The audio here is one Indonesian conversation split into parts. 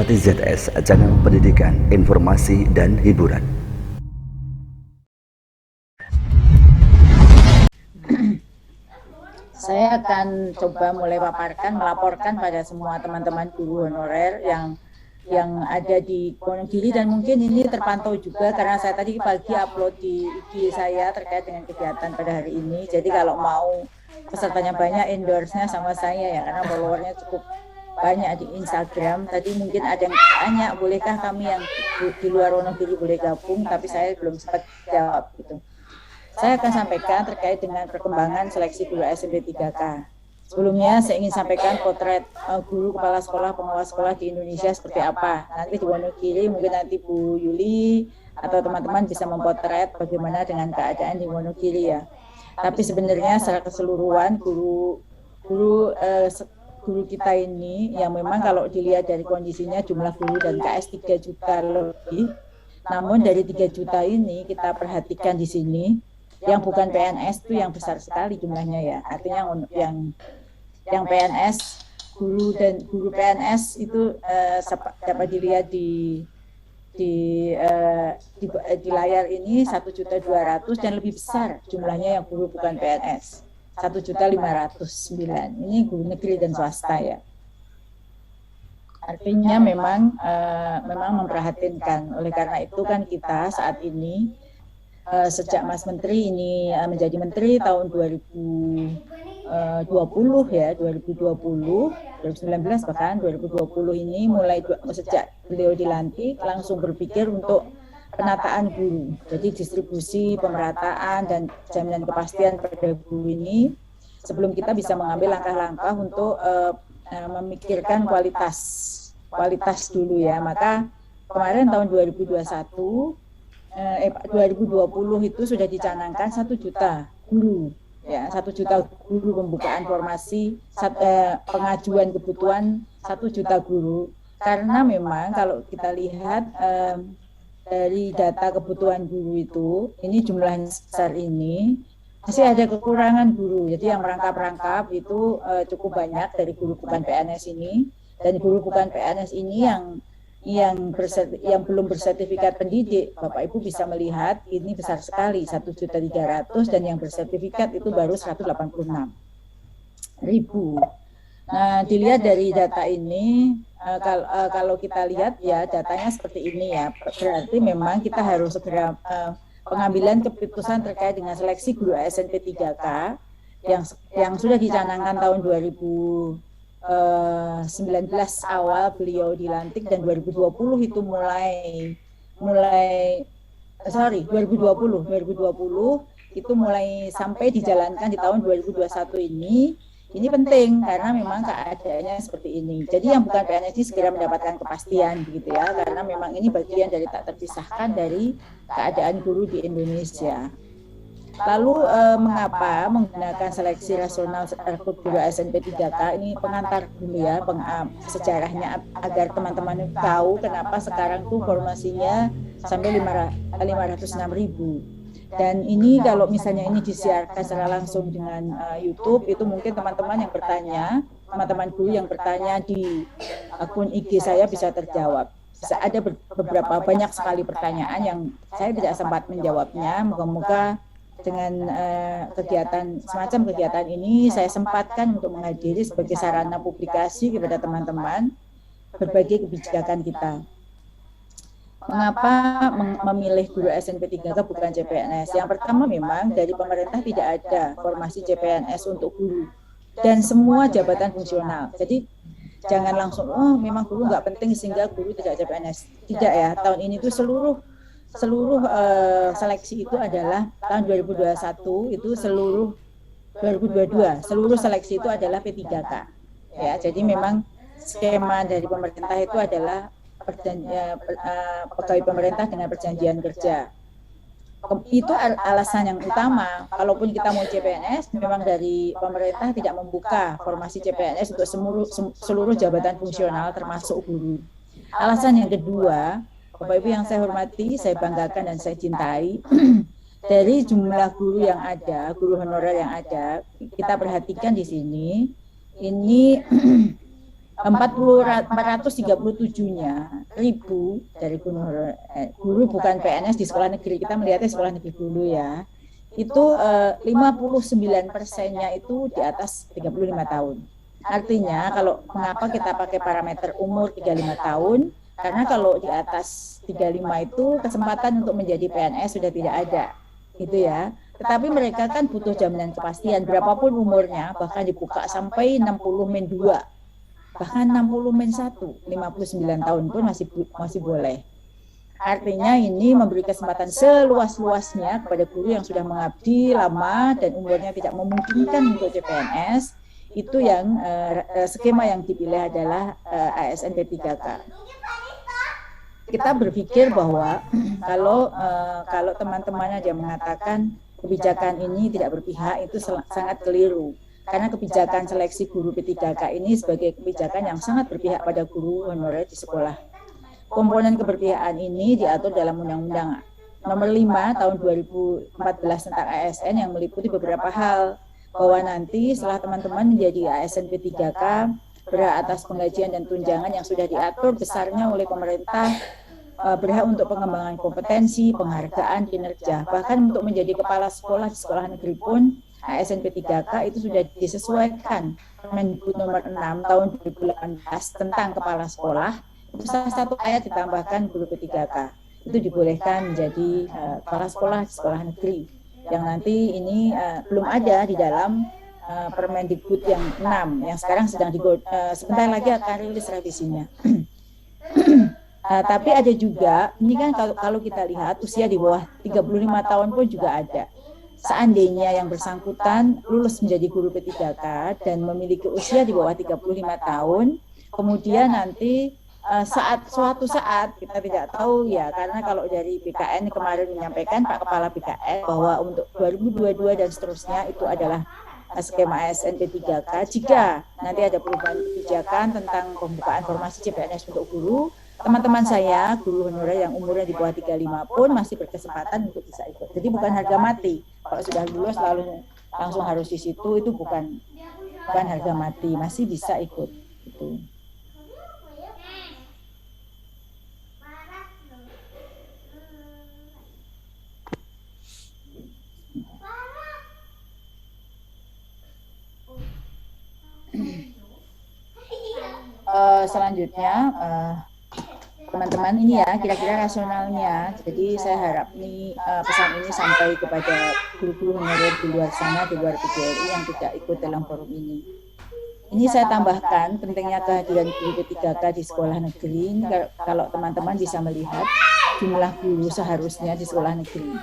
Senopati ZS, Channel Pendidikan, Informasi, dan Hiburan. Saya akan coba mulai melaporkan pada semua teman-teman guru honorer yang ada di Wonogiri, dan mungkin ini terpantau juga karena saya tadi pagi upload di IG saya terkait dengan kegiatan pada hari ini. Jadi kalau mau pesertanya banyak, endorse-nya sama saya ya, karena followernya cukup banyak di Instagram. Tadi mungkin ada yang tanya, bolehkah kami yang di luar Wonogiri boleh gabung, tapi saya belum sempat jawab gitu. Saya akan sampaikan terkait dengan perkembangan seleksi guru SMP 3K. Sebelumnya saya ingin sampaikan potret guru kepala sekolah, pengawas sekolah di Indonesia seperti apa. Nanti di Wonogiri mungkin nanti Bu Yuli atau teman-teman bisa mempotret bagaimana dengan keadaan di Wonogiri ya. Tapi sebenarnya secara keseluruhan guru kita ini yang memang kalau dilihat dari kondisinya jumlah guru dan KS 3 juta lebih. Namun dari 3 juta ini kita perhatikan di sini yang bukan PNS itu yang besar sekali jumlahnya ya. Artinya yang PNS guru PNS itu dapat dilihat di layar ini 1.200.000 dan lebih besar jumlahnya yang guru bukan PNS 1.509.000. Ini guru negeri dan swasta ya. Artinya memang memprihatinkan. Oleh karena itu kan kita saat ini sejak Mas Menteri ini menjadi Menteri tahun 2020 ya, 2019 bahkan 2020 ini mulai sejak beliau dilantik langsung berpikir untuk penataan guru. Jadi distribusi, pemerataan dan jaminan kepastian pada guru ini sebelum kita bisa mengambil langkah-langkah untuk memikirkan kualitas dulu ya. Maka kemarin tahun 2020 itu sudah dicanangkan 1 juta guru ya, 1 juta guru pembukaan formasi, pengajuan kebutuhan 1 juta guru, karena memang kalau kita lihat dari data kebutuhan guru itu ini jumlahnya besar ini masih ada kekurangan guru. Jadi yang merangkap itu cukup banyak dari guru bukan PNS ini, dan guru bukan PNS ini yang belum bersertifikat pendidik, Bapak Ibu bisa melihat ini besar sekali 1.300.000, dan yang bersertifikat itu baru 186.000. Nah, dilihat dari data ini, kalau kita lihat ya datanya seperti ini ya, berarti memang kita harus segera pengambilan keputusan terkait dengan seleksi guru SMP 3K yang sudah dicanangkan tahun 2019 awal beliau dilantik, dan 2020 itu 2020 itu mulai sampai dijalankan di tahun 2021 ini penting karena memang keadaannya seperti ini. Jadi yang bukan PNS ini segera mendapatkan kepastian gitu ya, karena memang ini bagian dari tak terpisahkan dari keadaan guru di Indonesia. Lalu mengapa menggunakan seleksi rasional rekrut guru SMP 3K ini? Pengantar dulu ya, sejarahnya agar teman-teman tahu kenapa sekarang tuh formasinya sampai 506.000. Dan ini kalau misalnya ini disiarkan secara langsung dengan YouTube, itu mungkin teman-teman yang bertanya, teman-teman guru yang bertanya di akun IG saya bisa terjawab. Ada beberapa banyak sekali pertanyaan yang saya tidak sempat menjawabnya. Moga-moga dengan semacam kegiatan ini saya sempatkan untuk menghadiri sebagai sarana publikasi kepada teman-teman berbagai kebijakan kita. Mengapa memilih guru SMP 3K bukan CPNS? Yang pertama memang dari pemerintah tidak ada formasi CPNS untuk guru dan semua jabatan fungsional. Jadi jangan langsung memang guru nggak penting sehingga guru tidak CPNS. Tidak ya, tahun ini tuh seluruh seleksi itu adalah tahun 2021 itu seluruh 2022 seluruh seleksi itu adalah P3K ya. Jadi memang skema dari pemerintah itu adalah pegawai pemerintah dengan perjanjian kerja. Itu alasan yang utama. Kalaupun kita mau CPNS, memang dari pemerintah tidak membuka formasi CPNS untuk seluruh jabatan fungsional termasuk guru. Alasan yang kedua, Bapak Ibu yang saya hormati, saya banggakan dan saya cintai, dari jumlah guru yang ada, guru honorer yang ada, kita perhatikan di sini, ini 437-nya ribu dari guru bukan PNS di sekolah negeri, kita melihatnya sekolah negeri dulu ya, itu 59%-nya itu di atas 35 tahun. Artinya kalau mengapa kita pakai parameter umur 35 tahun, karena kalau di atas 35 itu kesempatan untuk menjadi PNS sudah tidak ada, gitu ya. Tetapi mereka kan butuh jaminan kepastian, berapapun umurnya, bahkan dibuka sampai 60 min 2, bahkan 60 min 1, 59 tahun pun masih boleh. Artinya ini memberi kesempatan seluas-luasnya kepada guru yang sudah mengabdi lama dan umurnya tidak memungkinkan untuk CPNS. Itu yang skema yang dipilih adalah ASN P3K. Kita berpikir bahwa kalau teman-teman aja mengatakan kebijakan ini tidak berpihak, itu sangat keliru. Karena kebijakan seleksi guru P3K ini sebagai kebijakan yang sangat berpihak pada guru honorer di sekolah. Komponen keberpihakan ini diatur dalam Undang-Undang Nomor 5 Tahun 2014 tentang ASN yang meliputi beberapa hal, bahwa nanti setelah teman-teman menjadi ASN P3K, berhak atas penggajian dan tunjangan yang sudah diatur besarnya oleh pemerintah, berhak untuk pengembangan kompetensi, penghargaan kinerja, bahkan untuk menjadi kepala sekolah di sekolah negeri pun ASN P3K itu sudah disesuaikan Permendikbud Nomor 6 Tahun 2018 tentang kepala sekolah. Itu salah satu ayat ditambahkan guru P3K itu dibolehkan menjadi kepala sekolah di sekolah negeri, yang nanti ini belum ada di dalam Permendikbud yang 6 yang sekarang sedang sebentar lagi akan rilis revisinya. Tapi ada juga, ini kan kalau kita lihat usia di bawah 35 tahun pun juga ada. Seandainya yang bersangkutan lulus menjadi guru P3K dan memiliki usia di bawah 35 tahun, kemudian nanti suatu saat kita tidak tahu ya, karena kalau dari BKN kemarin menyampaikan Pak Kepala BKN bahwa untuk 2022 dan seterusnya itu adalah skema ASN P3K. Jika nanti ada perubahan kebijakan tentang pembukaan formasi CPNS untuk guru, teman-teman saya guru honorer yang umurnya di bawah 35 pun masih berkesempatan untuk bisa ikut. Jadi bukan harga mati. Kalau sudah lulus lalu langsung harus di situ, itu bukan harga mati, masih bisa ikut gitu. Selanjutnya teman-teman ini ya kira-kira rasionalnya. Jadi saya harap nih pesan ini sampai kepada guru-guru honorer di luar sana, di luar PGRI yang tidak ikut dalam forum ini. Ini saya tambahkan pentingnya kehadiran guru P3K di sekolah negeri. Ini kalau teman-teman bisa melihat jumlah guru seharusnya di sekolah negeri,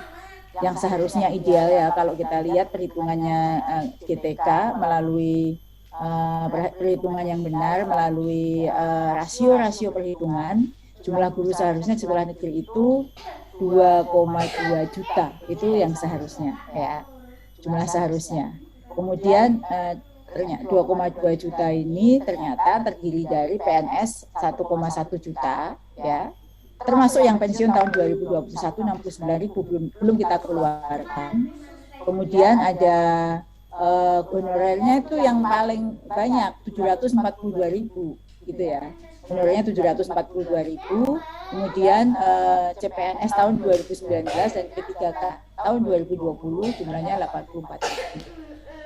yang seharusnya ideal ya, kalau kita lihat perhitungannya GTK melalui perhitungan yang benar, melalui rasio-rasio perhitungan, jumlah guru seharusnya di sekolah negeri itu 2,2 juta, itu yang seharusnya ya, jumlah seharusnya. Kemudian 2,2 juta ini ternyata terdiri dari PNS 1,1 juta ya, termasuk yang pensiun tahun 2021 69.000 belum kita keluarkan. Kemudian ada honorernya itu yang paling banyak 742.000 gitu ya, honorernya 742.000. Kemudian CPNS tahun 2019 dan P3K tahun 2020 jumlahnya 84.000.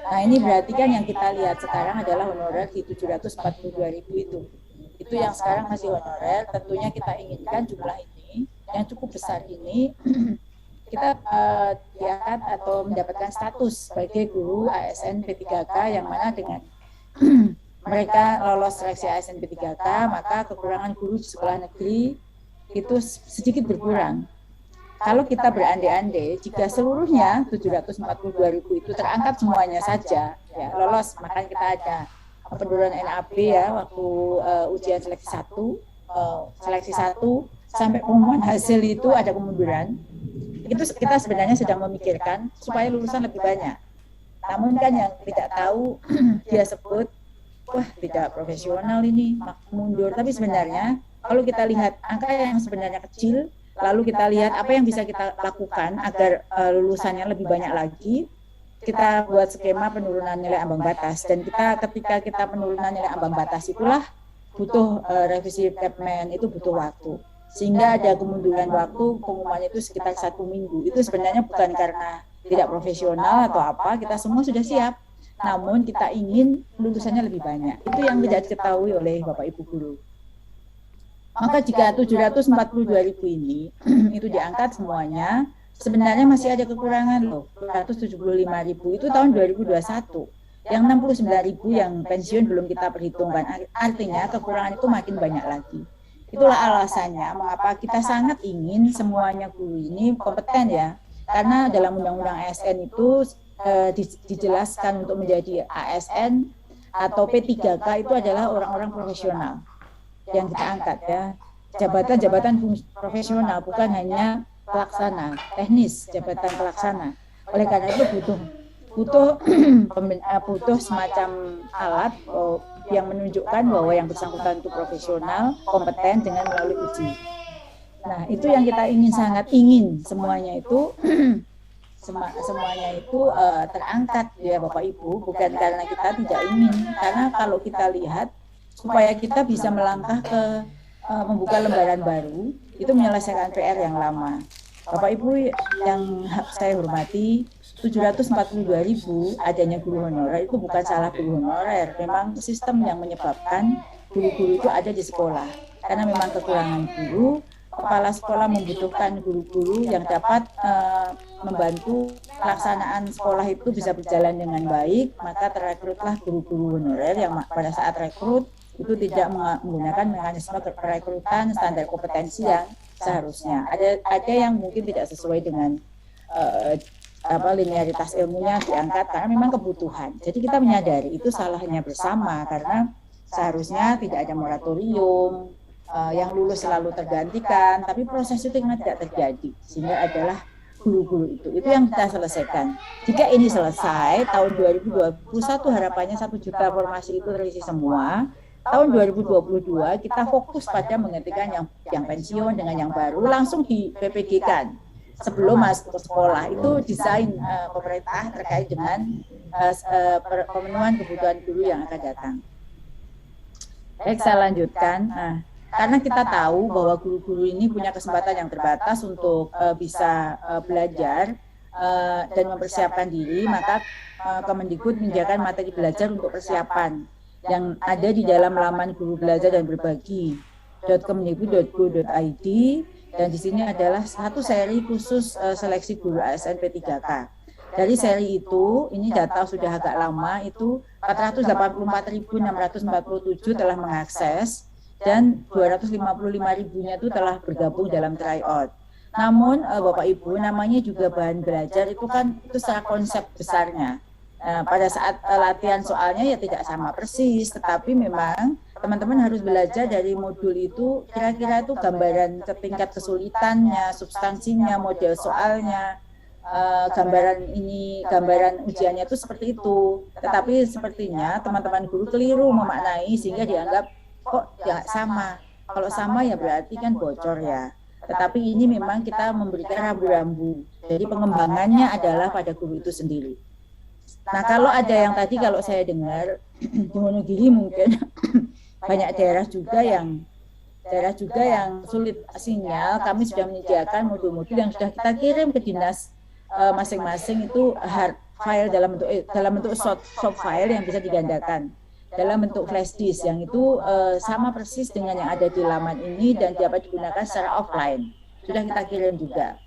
Nah ini berarti kan yang kita lihat sekarang adalah honorer di 742.000 itu yang sekarang masih honorer. Tentunya kita inginkan jumlah ini yang cukup besar ini kita diangkat atau mendapatkan status sebagai guru ASN P3K, yang mana dengan mereka lolos seleksi ASN P3K, maka kekurangan guru di sekolah negeri itu sedikit berkurang. Kalau kita berandai-andai, jika seluruhnya 742.000 itu terangkat semuanya saja, ya lolos, maka kita ada penurunan NAB ya waktu ujian seleksi 1 sampai pengumuman hasil itu ada kemunduran. Itu kita sebenarnya sedang memikirkan supaya lulusan lebih banyak. Namun kan yang tidak tahu dia sebut, wah tidak profesional ini, mundur. Tapi sebenarnya kalau kita lihat angka yang sebenarnya kecil, lalu kita lihat apa yang bisa kita lakukan agar lulusannya lebih banyak lagi, kita buat skema penurunan nilai ambang batas. Dan ketika kita penurunan nilai ambang batas itulah butuh revisi Kepmen itu butuh waktu. Sehingga ada kemunduran waktu, pengumuman itu sekitar 1 minggu. Itu sebenarnya bukan karena tidak profesional atau apa, kita semua sudah siap. Namun kita ingin lulusannya lebih banyak. Itu yang tidak diketahui oleh Bapak Ibu guru. Maka jika 742.000 ini itu diangkat semuanya, sebenarnya masih ada kekurangan loh. 275.000 itu tahun 2021. Yang 69.000 yang pensiun belum kita perhitungkan. Artinya kekurangan itu makin banyak lagi. Itulah alasannya mengapa kita sangat ingin semuanya guru ini kompeten ya. Karena dalam Undang-Undang ASN itu dijelaskan untuk menjadi ASN atau P3K itu adalah orang-orang profesional yang kita angkat ya, jabatan-jabatan profesional, bukan hanya pelaksana, teknis, jabatan pelaksana. Oleh karena itu butuh semacam alat yang menunjukkan bahwa yang bersangkutan itu profesional, kompeten dengan melalui uji. Nah, itu yang kita sangat ingin semuanya itu terangkat ya Bapak Ibu, bukan karena kita tidak ingin, karena kalau kita lihat supaya kita bisa melangkah ke membuka lembaran baru, itu menyelesaikan PR yang lama. Bapak Ibu yang saya hormati, 742.000 adanya guru honorer itu bukan salah guru honorer, memang sistem yang menyebabkan guru-guru itu ada di sekolah. Karena memang kekurangan guru, kepala sekolah membutuhkan guru-guru yang dapat membantu pelaksanaan sekolah itu bisa berjalan dengan baik, maka terekrutlah guru-guru honorer yang pada saat rekrut itu tidak menggunakan mekanisme perekrutan standar kompetensi yang seharusnya. Ada yang mungkin tidak sesuai dengan linearitas ilmunya diangkat karena memang kebutuhan. Jadi kita menyadari itu salahnya bersama karena seharusnya tidak ada moratorium, yang lulus selalu tergantikan, tapi proses itu tidak terjadi sehingga adalah guru-guru itu yang kita selesaikan. Jika ini selesai tahun 2021 harapannya 1 juta formasi itu terisi semua. Tahun 2022 kita fokus pada menghentikan yang pensiun dengan yang baru langsung di PPG-kan sebelum masuk ke sekolah. Itu desain pemerintah terkait dengan pemenuhan kebutuhan guru yang akan datang. Baik, saya lanjutkan. Karena kita tahu bahwa guru-guru ini punya kesempatan yang terbatas untuk bisa belajar dan mempersiapkan diri, maka Kemendikbud menyediakan materi belajar untuk persiapan yang ada di dalam laman guru belajar dan berbagi .kemendikbud.go.id, dan di sini adalah satu seri khusus seleksi guru ASN P3K. Dari seri itu, ini data sudah agak lama, itu 484.647 telah mengakses dan 255.000-nya itu telah bergabung dalam tryout. Namun Bapak Ibu, namanya juga bahan belajar itu kan itu secara konsep besarnya. Pada saat latihan soalnya ya tidak sama persis, tetapi memang teman-teman harus belajar dari modul itu kira-kira itu gambaran tingkat kesulitannya, substansinya, model soalnya, gambaran ujiannya itu seperti itu. Tetapi sepertinya teman-teman guru keliru memaknai sehingga dianggap kok tidak sama. Kalau sama ya berarti kan bocor ya. Tetapi ini memang kita memberikan rambu-rambu. Jadi pengembangannya adalah pada guru itu sendiri. Nah, kalau ada yang tadi kalau saya dengar di Wonogiri mungkin banyak daerah juga yang sulit sinyal, kami sudah menyediakan modul-modul yang sudah kita kirim ke dinas masing-masing itu hard file dalam bentuk soft file yang bisa digandakan dalam bentuk flash disk yang itu sama persis dengan yang ada di laman ini dan dapat digunakan secara offline. Sudah kita kirim juga.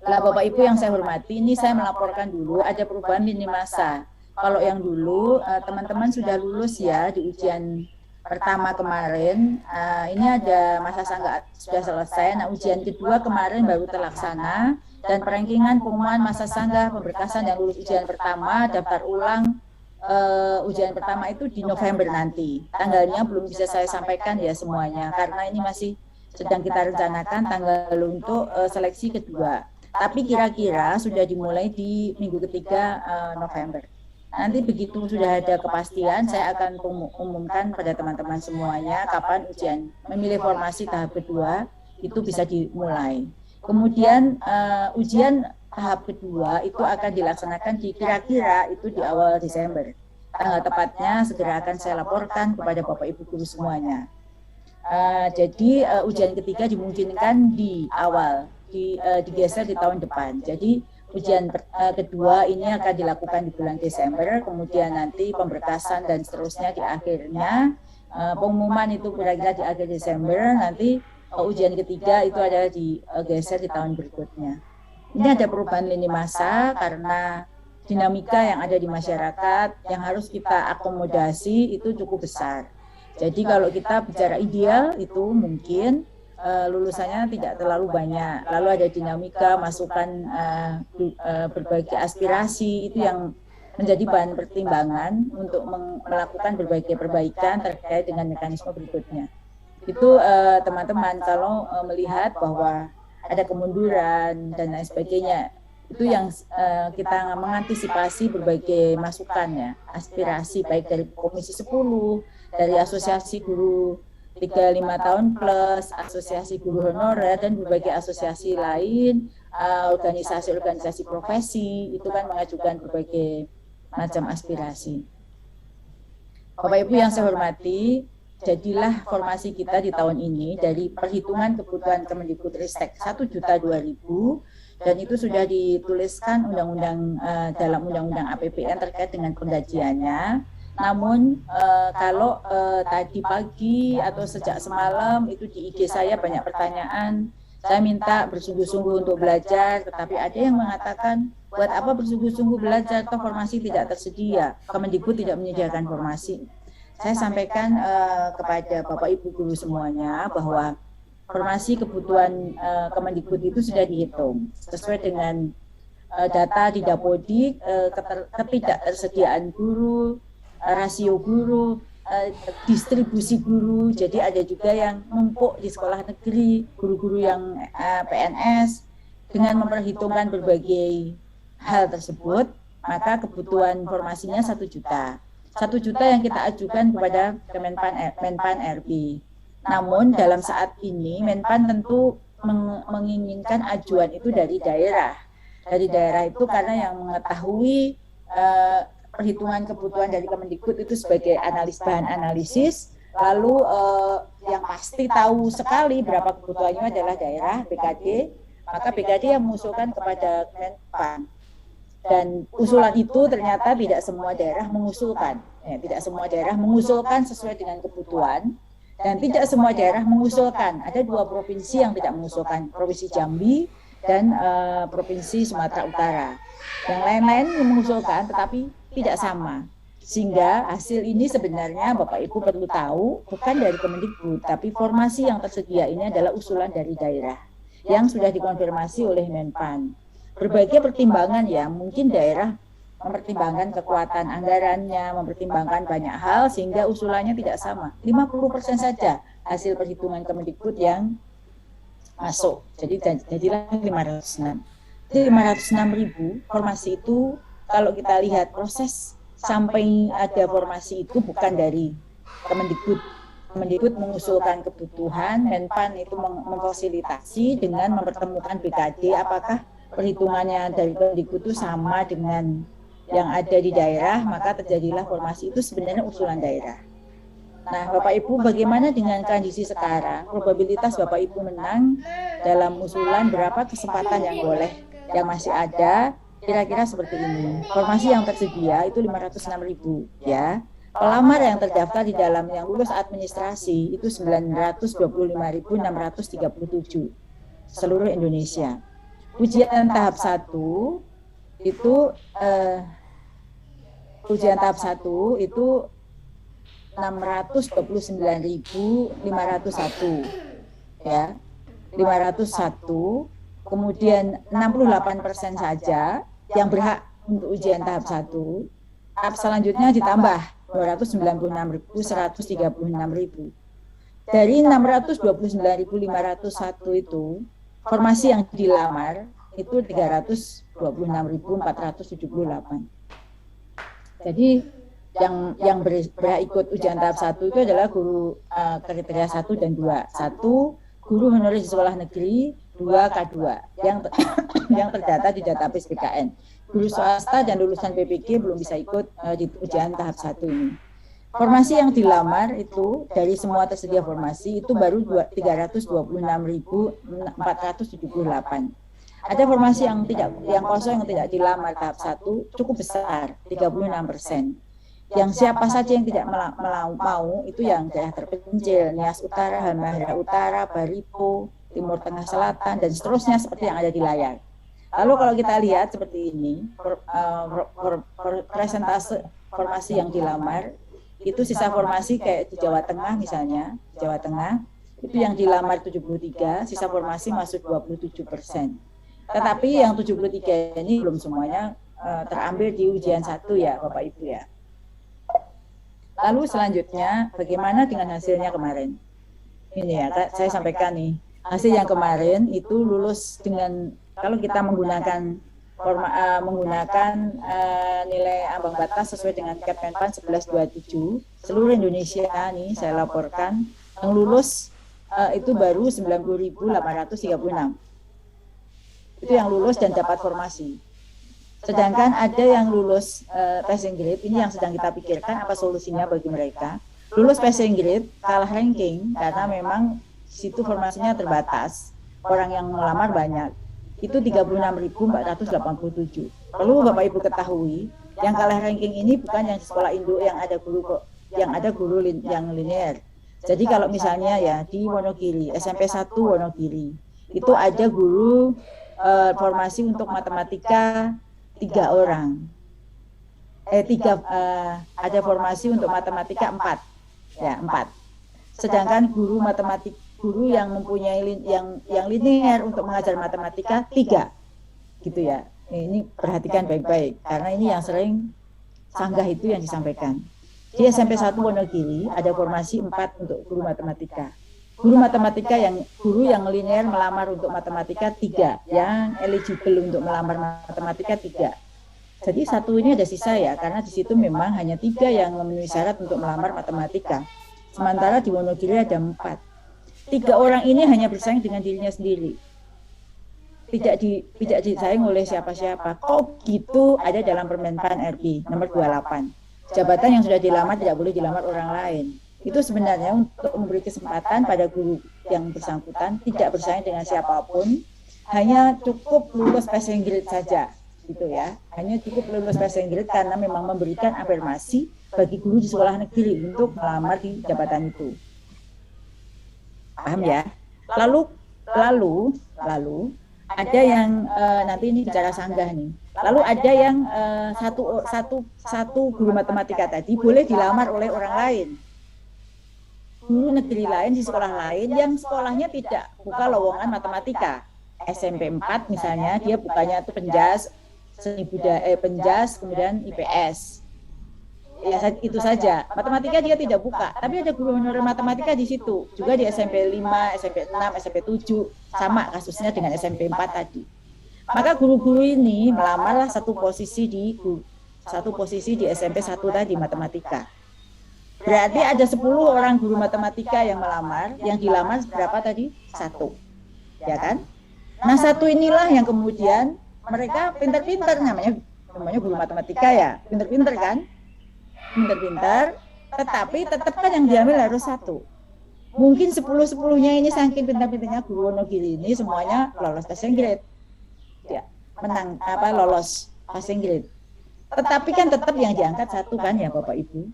Lah Bapak Ibu yang saya hormati, ini saya melaporkan dulu ada perubahan lini masa. Kalau yang dulu teman-teman sudah lulus ya di ujian pertama kemarin, ini ada masa sangga sudah selesai. Nah, ujian kedua kemarin baru terlaksana dan perankingan pengumuman masa sangga pemberkasan yang lulus ujian pertama daftar ulang ujian pertama itu di November nanti. Tanggalnya belum bisa saya sampaikan ya semuanya karena ini masih sedang kita rencanakan tanggal untuk seleksi kedua. Tapi kira-kira sudah dimulai di minggu ketiga November. Nanti begitu sudah ada kepastian, saya akan umumkan pada teman-teman semuanya kapan ujian memilih formasi tahap kedua itu bisa dimulai. Kemudian ujian tahap kedua itu akan dilaksanakan di kira-kira itu di awal Desember. tanggal tepatnya segera akan saya laporkan kepada Bapak Ibu guru semuanya. Jadi ujian ketiga dimungkinkan di awal, digeser di tahun depan. Jadi ujian kedua ini akan dilakukan di bulan Desember, kemudian nanti pemberkasan dan seterusnya di akhirnya, pengumuman itu kira-kira di akhir Desember, nanti ujian ketiga itu adalah digeser di tahun berikutnya. Ini ada perubahan lini masa karena dinamika yang ada di masyarakat yang harus kita akomodasi itu cukup besar. Jadi kalau kita bicara ideal itu mungkin lulusannya tidak terlalu banyak. Lalu ada dinamika, masukan berbagai aspirasi itu yang menjadi bahan pertimbangan untuk melakukan berbagai perbaikan terkait dengan mekanisme berikutnya. Itu teman-teman kalau melihat bahwa ada kemunduran dan lain sebagainya, itu yang kita mengantisipasi berbagai masukannya, aspirasi baik dari Komisi 10, dari Asosiasi Guru 35 tahun plus, Asosiasi Guru Honorer, dan berbagai asosiasi lain, organisasi-organisasi profesi, itu kan mengajukan berbagai macam aspirasi. Bapak Ibu yang saya hormati, jadilah formasi kita di tahun ini dari perhitungan kebutuhan Kemendikbudristek 1.002.000, dan itu sudah dituliskan dalam undang-undang APBN terkait dengan penggajiannya. Namun kalau tadi pagi atau sejak semalam itu di IG saya banyak pertanyaan, saya minta bersungguh-sungguh untuk belajar, tetapi ada yang mengatakan buat apa bersungguh-sungguh belajar atau formasi tidak tersedia, Kemendikbud tidak menyediakan formasi. Saya sampaikan kepada Bapak Ibu guru semuanya bahwa formasi kebutuhan Kemendikbud itu sudah dihitung sesuai dengan data di Dapodik, ketidaktersediaan guru, rasio guru, distribusi guru. Jadi ada juga yang numpuk di sekolah negeri, guru-guru yang PNS. Dengan memperhitungkan berbagai hal tersebut, maka kebutuhan formasinya 1 juta. 1 juta yang kita ajukan kepada Menpan RB. Namun dalam saat ini Menpan tentu menginginkan ajuan itu dari daerah. Dari daerah itu karena yang mengetahui perhitungan kebutuhan dari Kemendikbud itu sebagai bahan analisis, lalu yang pasti tahu sekali berapa kebutuhannya adalah daerah, BKD, maka BKD yang mengusulkan kepada Menpan. Dan usulan itu ternyata tidak semua daerah mengusulkan, tidak semua daerah mengusulkan sesuai dengan kebutuhan, dan tidak semua daerah mengusulkan. Ada 2 provinsi yang tidak mengusulkan, Provinsi Jambi dan Provinsi Sumatera Utara. Yang lain-lain mengusulkan, tetapi tidak sama. Sehingga hasil ini sebenarnya Bapak Ibu perlu tahu bukan dari Kemendikbud, tapi formasi yang tersedia ini adalah usulan dari daerah yang sudah dikonfirmasi oleh Menpan. Berbagai pertimbangan ya, mungkin daerah mempertimbangkan kekuatan anggarannya, mempertimbangkan banyak hal sehingga usulannya tidak sama. 50% saja hasil perhitungan Kemendikbud yang masuk. Jadi jadilah 506. Jadi 506.000 formasi itu kalau kita lihat proses sampai ada formasi itu bukan dari Kemendikbud. Kemendikbud mengusulkan kebutuhan, Menpan itu memfasilitasi dengan mempertemukan BKD apakah perhitungannya dari Kemendikbud itu sama dengan yang ada di daerah, maka terjadilah formasi itu sebenarnya usulan daerah. Nah, Bapak Ibu, bagaimana dengan kondisi sekarang? Probabilitas Bapak Ibu menang dalam usulan berapa kesempatan yang boleh, yang masih ada, kira-kira seperti ini. Formasi yang tersedia itu 506.000 ya. Pelamar yang terdaftar di dalam yang lulus administrasi itu 925.637 seluruh Indonesia. Ujian tahap 1 itu ujian tahap 1 itu 629.501 ya, 501. Kemudian 68% saja yang berhak untuk ujian tahap 1. Tahap selanjutnya ditambah 296.136.000. Dari 629.501 itu formasi yang dilamar itu 326.478. Jadi yang berhak ikut ujian tahap 1 itu adalah guru kriteria 1 dan 2. 1 guru honorer di sekolah negeri, 2 K2 yang terdata di database BKN. guru swasta dan lulusan PPG belum bisa ikut di ujian tahap 1 ini. Formasi yang dilamar itu dari semua tersedia formasi itu baru 326.478. Ada formasi yang kosong yang tidak dilamar tahap 1 cukup besar, 36%. Yang siapa saja yang tidak mau itu yang daerah terpencil, Nias Utara, Halmahera Utara, Baripo, Timur Tengah Selatan, dan seterusnya seperti yang ada di layar. Lalu kalau kita lihat seperti ini, presentase formasi yang dilamar, itu sisa formasi kayak di Jawa Tengah misalnya, Jawa Tengah, itu yang dilamar 73, sisa formasi masuk 27%. Tetapi yang 73 ini belum semuanya terambil di ujian 1 ya Bapak Ibu ya. Lalu selanjutnya bagaimana dengan hasilnya kemarin? Ini ya, saya sampaikan nih. Hasil yang kemarin itu lulus dengan, kalau kita menggunakan nilai ambang batas sesuai dengan Kemenpan 1127, seluruh Indonesia nih saya laporkan yang lulus itu baru 90.836. Itu yang lulus dan dapat formasi. Sedangkan ada yang lulus passing grade, ini yang sedang kita pikirkan apa solusinya bagi mereka. Lulus passing grade kalah ranking karena memang situ formasinya terbatas, orang yang melamar banyak. Itu 36.487. Perlu Bapak Ibu ketahui, yang kalah ranking ini bukan yang di sekolah induk yang ada guru yang linear. Jadi kalau misalnya ya di Wonogiri, SMP 1 Wonogiri, itu ada guru formasi untuk matematika 3 orang. Ada formasi untuk matematika 4. Ya, 4. Sedangkan guru yang mempunyai yang linear untuk mengajar matematika 3. Gitu ya. Ini perhatikan baik-baik karena ini yang sering sanggah itu yang disampaikan. Di SMP 1 Wonogiri ada formasi 4 untuk guru matematika. Guru yang linear melamar untuk matematika 3, yang eligible untuk melamar matematika 3. Jadi 1 ini ada sisa ya, karena di situ memang hanya 3 yang memenuhi syarat untuk melamar matematika. Sementara di Wonogiri ada 4. 3 orang ini hanya bersaing dengan dirinya sendiri. Tidak disaing oleh siapa-siapa. Kok gitu ada dalam Permenpan RI nomor 28. Jabatan yang sudah dilamar tidak boleh dilamar orang lain. Itu sebenarnya untuk memberi kesempatan pada guru yang bersangkutan tidak bersaing dengan siapapun, hanya cukup lulus passing grade saja, gitu ya. Hanya cukup lulus passing grade karena memang memberikan afirmasi bagi guru di sekolah negeri untuk melamar di jabatan itu. Paham ya? Lalu ada yang nanti ini bicara sanggah nih. Lalu ada yang satu guru matematika tadi boleh dilamar oleh orang lain. Guru negeri lain di sekolah lain yang sekolahnya tidak buka lowongan matematika. SMP 4 misalnya, dia bukanya itu Penjas, Penjas, kemudian IPS. Ya itu saja. Matematika dia tidak buka, tapi ada guru honorer matematika di situ. Juga di SMP 5, SMP 6, SMP 7, sama kasusnya dengan SMP 4 tadi. Maka guru-guru ini melamarlah satu posisi di SMP 1 tadi matematika. Berarti ada 10 orang guru matematika yang melamar, yang dilamar berapa tadi? 1. Ya kan? Nah, 1 inilah yang kemudian mereka pintar-pintar, namanya guru matematika ya, pintar-pintar kan? Pintar-pintar, tetapi tetap kan yang diambil harus 1. Mungkin 10-10-nya ini saking pintar-pintarnya guru Wonogiri ini semuanya lolos passing grade. Ya, lolos passing grade. Tetapi kan tetap yang diangkat 1 kan ya Bapak Ibu.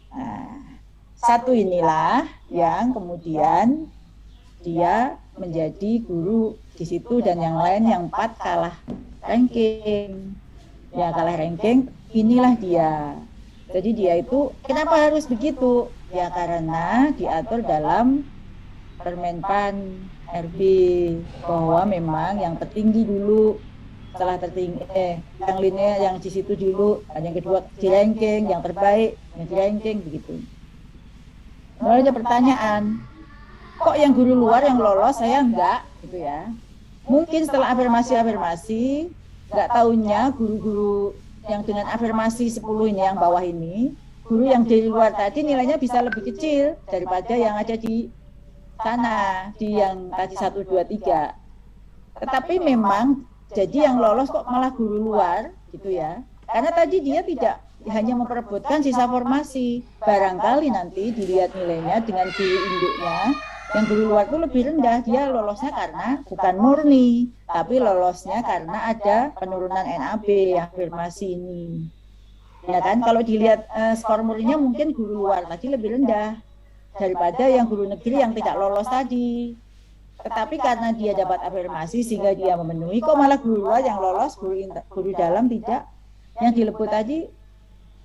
Nah, 1 inilah yang kemudian dia menjadi guru di situ dan yang lain yang 4 kalah ranking. Ya kalah ranking, inilah dia. Jadi dia itu kenapa harus begitu? Ya karena diatur dalam Permenpan RB bahwa memang yang tertinggi dulu, setelah tertinggi yang linear yang di situ dulu, yang kedua di ranking, yang terbaik yang di ranking begitu. Lalu ada pertanyaan, kok yang guru luar yang lolos saya enggak gitu ya? Mungkin setelah afirmasi enggak tahunya guru-guru yang dengan afirmasi 10 ini yang bawah ini, guru yang di luar tadi nilainya bisa lebih kecil daripada yang ada di sana, di yang tadi 1, 2, 3. Tetapi memang jadi yang lolos kok malah guru luar gitu ya. Karena tadi dia tidak hanya memperebutkan sisa formasi, barangkali nanti dilihat nilainya dengan guru induknya, yang guru luar itu lebih rendah, dia lolosnya karena bukan murni, tapi lolosnya karena ada penurunan NAB afirmasi ini. Ya kan, kalau dilihat skor murninya mungkin guru luar tadi lebih rendah daripada yang guru negeri yang tidak lolos tadi. Tetapi karena dia dapat afirmasi sehingga dia memenuhi, kok malah guru luar yang lolos, guru dalam tidak. Yang dilebut tadi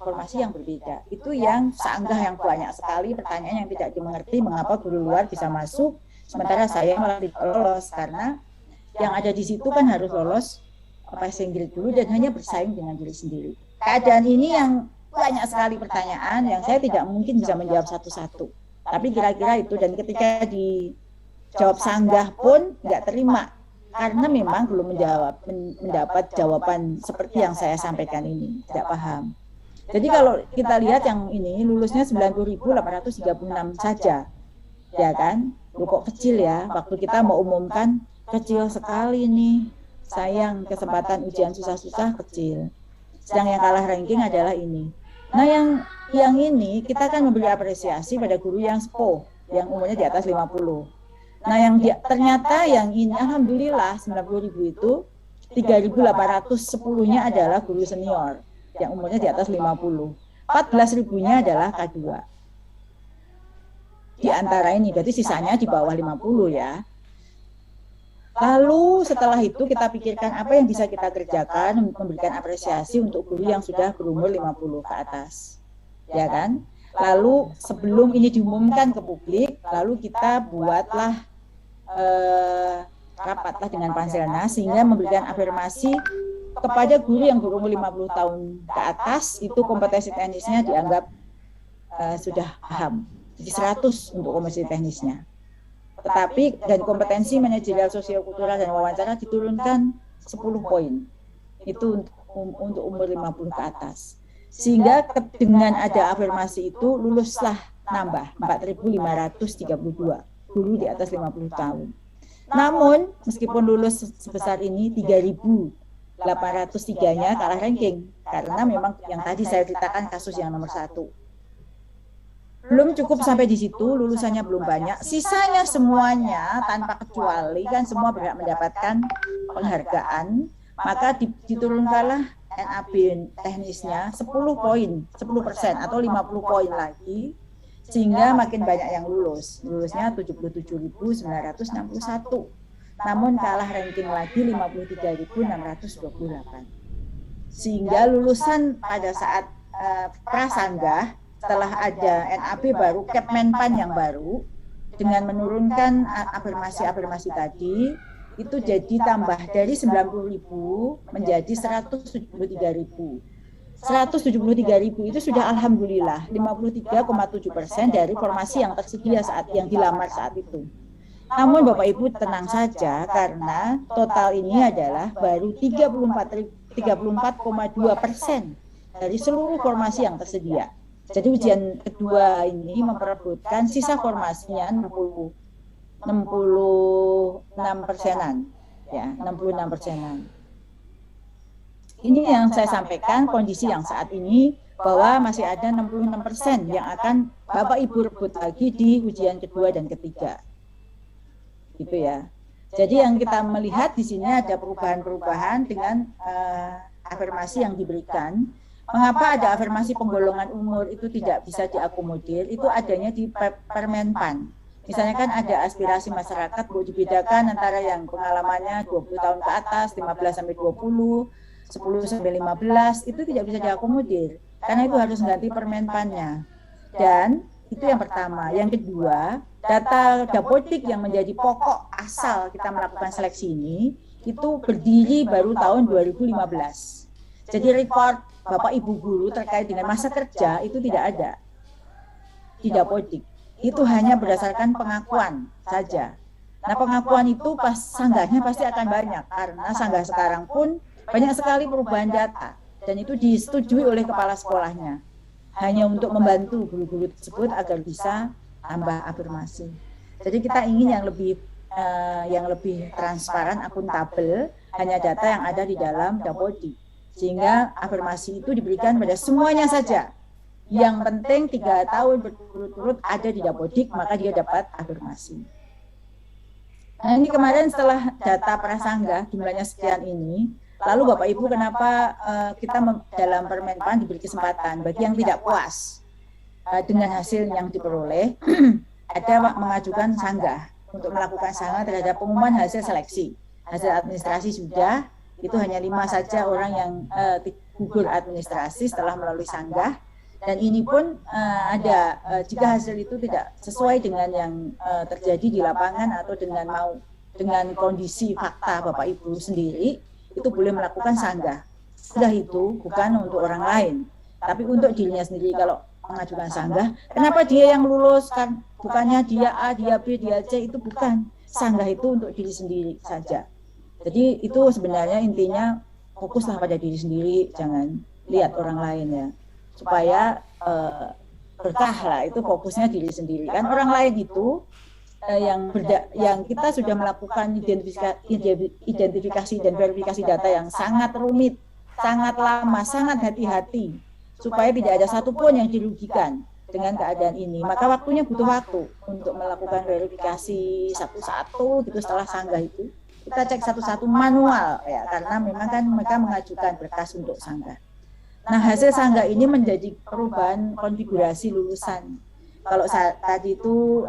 formasi yang berbeda. Itu yang sanggah yang banyak sekali pertanyaan yang tidak dimengerti mengapa guru luar bisa masuk sementara saya malah tidak lolos, karena yang ada di situ kan harus lolos passing grade dulu dan hanya bersaing dengan diri sendiri. Keadaan ini yang banyak sekali pertanyaan yang saya tidak mungkin bisa menjawab satu-satu. Tapi kira-kira itu, dan ketika dijawab sanggah pun nggak terima karena memang belum mendapat jawaban seperti yang saya sampaikan ini, tidak paham. Jadi kalau kita lihat yang ini lulusnya 90.836 saja, ya kan? Loh, kok kecil ya? Waktu kita mau umumkan kecil sekali nih, sayang kesempatan ujian susah-susah kecil. Sedang yang kalah ranking adalah ini. Nah yang ini kita kan memberi apresiasi pada guru yang sepuh, yang umurnya di atas 50. Nah ternyata yang ini alhamdulillah 90.000 itu 3.810-nya adalah guru senior yang umurnya di atas 50. 14.000-nya adalah K2. Di antara ini berarti sisanya di bawah 50 ya. Lalu setelah itu kita pikirkan apa yang bisa kita kerjakan, memberikan apresiasi untuk guru yang sudah berumur 50 ke atas. Ya kan? Lalu sebelum ini diumumkan ke publik, lalu kita buatlah rapatlah dengan Panselnas sehingga memberikan afirmasi kepada guru yang berumur 50 tahun ke atas, itu kompetensi teknisnya dianggap sudah paham. Jadi 100 untuk kompetensi teknisnya. Tetapi dan kompetensi manajerial sosiokultural dan wawancara diturunkan 10 poin. Itu untuk umur 50 ke atas. Sehingga dengan ada afirmasi itu luluslah nambah 4.532 guru di atas 50 tahun. Namun meskipun lulus sebesar ini 3.803-nya kalah ranking karena memang yang tadi saya ceritakan kasus yang nomor 1. Belum cukup sampai di situ, lulusannya belum banyak, sisanya semuanya tanpa kecuali kan semua berhak mendapatkan penghargaan, maka diturunkanlah NAB teknisnya 10 poin, 10% atau 50 poin lagi, sehingga makin banyak yang lulusnya 77.961, namun kalah ranking lagi 53.628, sehingga lulusan pada saat prasanggah setelah ada NAB baru, Kepmenpan yang baru, dengan menurunkan afirmasi-afirmasi tadi, itu jadi tambah dari 90.000 menjadi 173.000. 173.000 itu sudah alhamdulillah 53,7% dari formasi yang tersedia saat yang dilamar saat itu. Namun Bapak Ibu tenang saja karena total ini adalah baru 34,2% dari seluruh formasi yang tersedia. Jadi ujian kedua ini memperebutkan sisa formasinya 66%-an, ya 66%-an. Ini yang saya sampaikan kondisi yang saat ini bahwa masih ada 66% yang akan Bapak Ibu rebut lagi di ujian kedua dan ketiga. Gitu ya. Jadi yang kita melihat di sini ada perubahan-perubahan dengan afirmasi yang diberikan. Mengapa ada afirmasi penggolongan umur itu tidak bisa diakomodir? Itu adanya di Permenpan. Misalnya kan ada aspirasi masyarakat bahwa dibedakan antara yang pengalamannya 20 tahun ke atas, 15 sampai 20, 10 sampai 15, itu tidak bisa diakomodir karena itu harus ganti Permenpannya. Dan itu yang pertama. Yang kedua, data Dapodik yang menjadi pokok asal kita melakukan seleksi ini itu berdiri baru tahun 2015. Jadi record Bapak Ibu guru terkait dengan masa kerja itu tidak ada di Dapodik. Itu hanya berdasarkan pengakuan saja. Nah, pengakuan itu pas sanggahnya pasti akan banyak karena sanggah sekarang pun banyak sekali perubahan data dan itu disetujui oleh kepala sekolahnya. Hanya untuk membantu guru-guru tersebut agar bisa tambah afirmasi. Jadi kita ingin yang lebih transparan, akuntabel, hanya data yang ada di dalam Dapodik. Sehingga afirmasi itu diberikan pada semuanya saja. Yang penting 3 tahun berturut-turut ada di Dapodik, maka dia dapat afirmasi. Nah ini kemarin setelah data prasangga jumlahnya sekian ini, lalu Bapak Ibu kenapa kita dalam Permenpan diberi kesempatan bagi yang tidak puas dengan hasil yang diperoleh, ada mengajukan sanggah untuk melakukan sanggah terhadap pengumuman hasil seleksi. Hasil administrasi sudah, itu hanya 5 saja orang yang gugur administrasi setelah melalui sanggah. Dan ini pun ada jika hasil itu tidak sesuai dengan yang terjadi di lapangan atau dengan kondisi fakta Bapak Ibu sendiri, itu boleh melakukan sanggah. Sudah itu bukan untuk orang lain, tapi untuk dirinya sendiri. Kalau mengajukan sanggah, kenapa dia yang lulus, kan bukannya dia A, dia B, dia C, itu bukan. Sanggah itu untuk diri sendiri saja. Jadi itu sebenarnya intinya fokuslah pada diri sendiri, jangan lihat orang lain ya. Supaya berkah lah, itu fokusnya diri sendiri. Kan orang lain itu yang kita sudah melakukan identifikasi dan verifikasi data yang sangat rumit, sangat lama, sangat hati-hati, supaya tidak ada satupun yang dirugikan dengan keadaan ini. Maka waktunya butuh waktu untuk melakukan verifikasi satu-satu gitu. Setelah sanggah itu kita cek satu-satu manual ya, karena memang kan mereka mengajukan berkas untuk sanggah. Nah hasil sanggah ini menjadi perubahan konfigurasi lulusan. Kalau tadi itu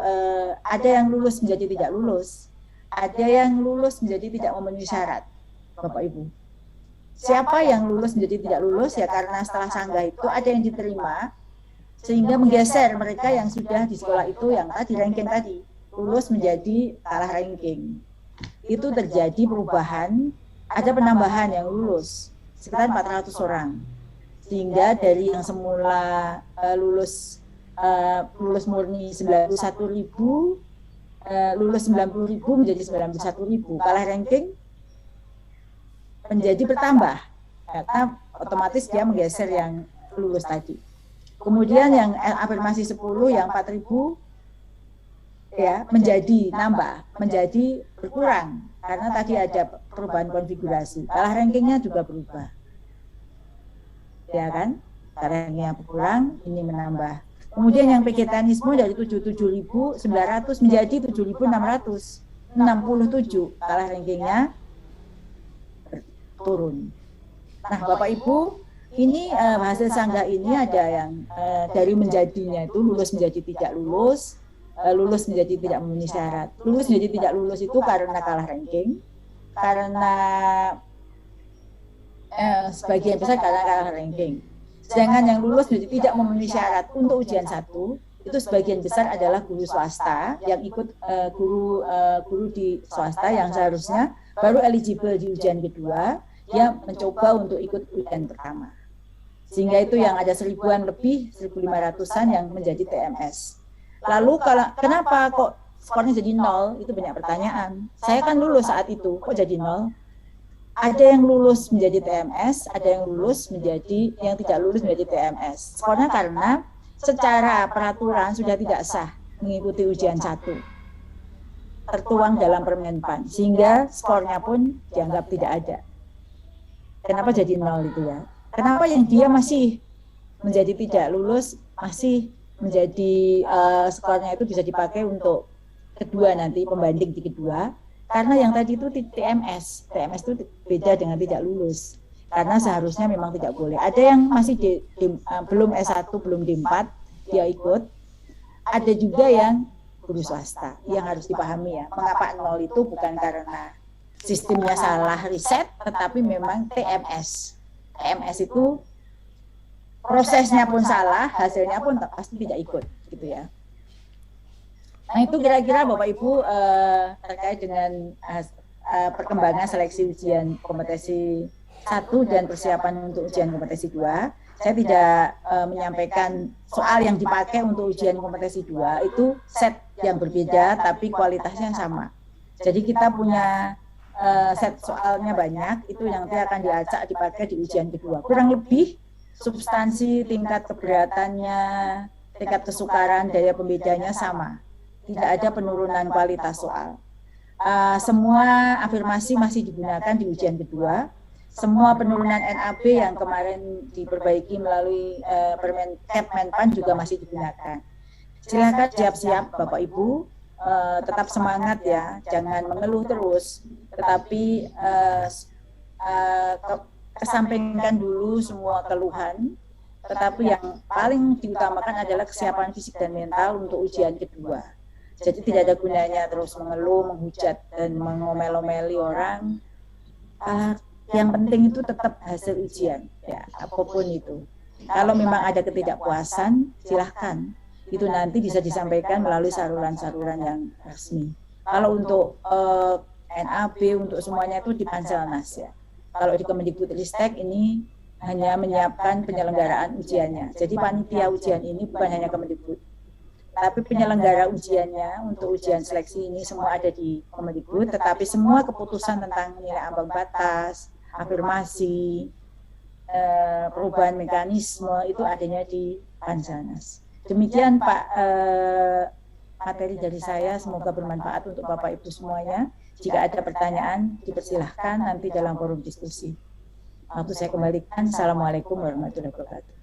ada yang lulus menjadi tidak lulus, ada yang lulus menjadi tidak memenuhi syarat, Bapak Ibu. Siapa yang lulus menjadi tidak lulus ya karena setelah sanggah itu ada yang diterima, sehingga menggeser mereka yang sudah di sekolah itu yang tadi ranking tadi lulus menjadi kalah ranking. Itu terjadi perubahan, ada penambahan yang lulus sekitar 400 orang. Sehingga dari yang semula lulus murni 91.000, lulus 90.000 menjadi 91.000. Kalah ranking menjadi bertambah, karena otomatis dia menggeser yang lulus tadi. Kemudian yang afirmasi 10 yang 4.000 ya menjadi nambah, menjadi berkurang karena tadi ada perubahan konfigurasi. Kalah rankingnya juga berubah. Ya kan, caranya berkurang, ini menambah. Kemudian yang vegetanisme dari 77.900 menjadi 7.667, kalah rankingnya turun. Nah Bapak Ibu, ini hasil sanggah ini ada yang dari menjadinya itu lulus menjadi tidak lulus, lulus menjadi tidak memenuhi syarat. Lulus menjadi tidak lulus itu karena kalah ranking, karena sebagian besar karena kalah ranking. Sedangkan yang lulus menjadi tidak memenuhi syarat untuk ujian 1 itu sebagian besar adalah guru swasta yang ikut guru di swasta yang seharusnya baru eligible di ujian kedua, dia mencoba untuk ikut ujian pertama. Sehingga itu yang ada 1.000-an lebih, 1.500-an yang menjadi TMS. Lalu kenapa kok skornya jadi 0? Itu banyak pertanyaan. Saya kan lulus saat itu, kok jadi 0? Ada yang lulus menjadi TMS, ada yang lulus menjadi yang tidak lulus menjadi TMS. Skornya karena secara peraturan sudah tidak sah mengikuti ujian 1. Tertuang dalam Permenpan, sehingga skornya pun dianggap tidak ada. Kenapa jadi 0 itu ya? Kenapa yang dia masih menjadi tidak lulus, masih menjadi skornya itu bisa dipakai untuk kedua nanti, pembanding di kedua? Karena yang tadi itu TMS itu beda dengan tidak lulus. Karena seharusnya memang tidak boleh. Ada yang masih belum S1, belum D4, dia ikut. Ada juga yang guru swasta, yang harus dipahami ya. Mengapa 0 itu bukan karena sistemnya salah riset, tetapi memang TMS. TMS itu prosesnya pun salah, hasilnya pun pasti tidak ikut, gitu ya. Nah itu kira-kira Bapak Ibu terkait dengan perkembangan seleksi ujian kompetensi 1 dan persiapan untuk ujian kompetensi 2. Saya tidak menyampaikan soal yang dipakai untuk ujian kompetensi 2 itu set yang berbeda tapi kualitasnya sama. Jadi kita punya set soalnya banyak, itu yang nanti akan diacak dipakai di ujian kedua. Kurang lebih substansi, tingkat keberatannya, tingkat kesukaran, daya pembedanya sama. Tidak ada penurunan kualitas soal. Semua afirmasi masih digunakan di ujian kedua. semua penurunan NAB yang kemarin diperbaiki melalui Permen Menpan juga masih digunakan. Silakan siap-siap Bapak Ibu, tetap semangat ya, jangan mengeluh terus, tetapi kesampingkan dulu semua keluhan, tetapi yang paling diutamakan adalah kesiapan fisik dan mental untuk ujian kedua. Jadi tidak ada gunanya terus mengeluh, menghujat, dan mengomel-omeli orang. Yang penting itu tetap hasil ujian, ya apapun itu. Kalau memang ada ketidakpuasan, silahkan. Itu nanti bisa disampaikan melalui saluran-saluran yang resmi. Kalau untuk NAB, untuk semuanya itu di Panselnas ya. Kalau di Kemendikbudristek ini hanya menyiapkan penyelenggaraan ujiannya. Jadi panitia ujian ini bukan hanya Kemendikbud, tapi penyelenggara ujiannya untuk ujian seleksi ini semua ada di Kemendikbud, tetapi semua keputusan tentang nilai ambang batas, afirmasi, perubahan mekanisme itu adanya di Panselnas. Demikian Pak materi dari saya, semoga bermanfaat untuk Bapak Ibu semuanya. Jika ada pertanyaan dipersilahkan nanti dalam forum diskusi. Waktu saya kembalikan. Assalamualaikum warahmatullahi wabarakatuh.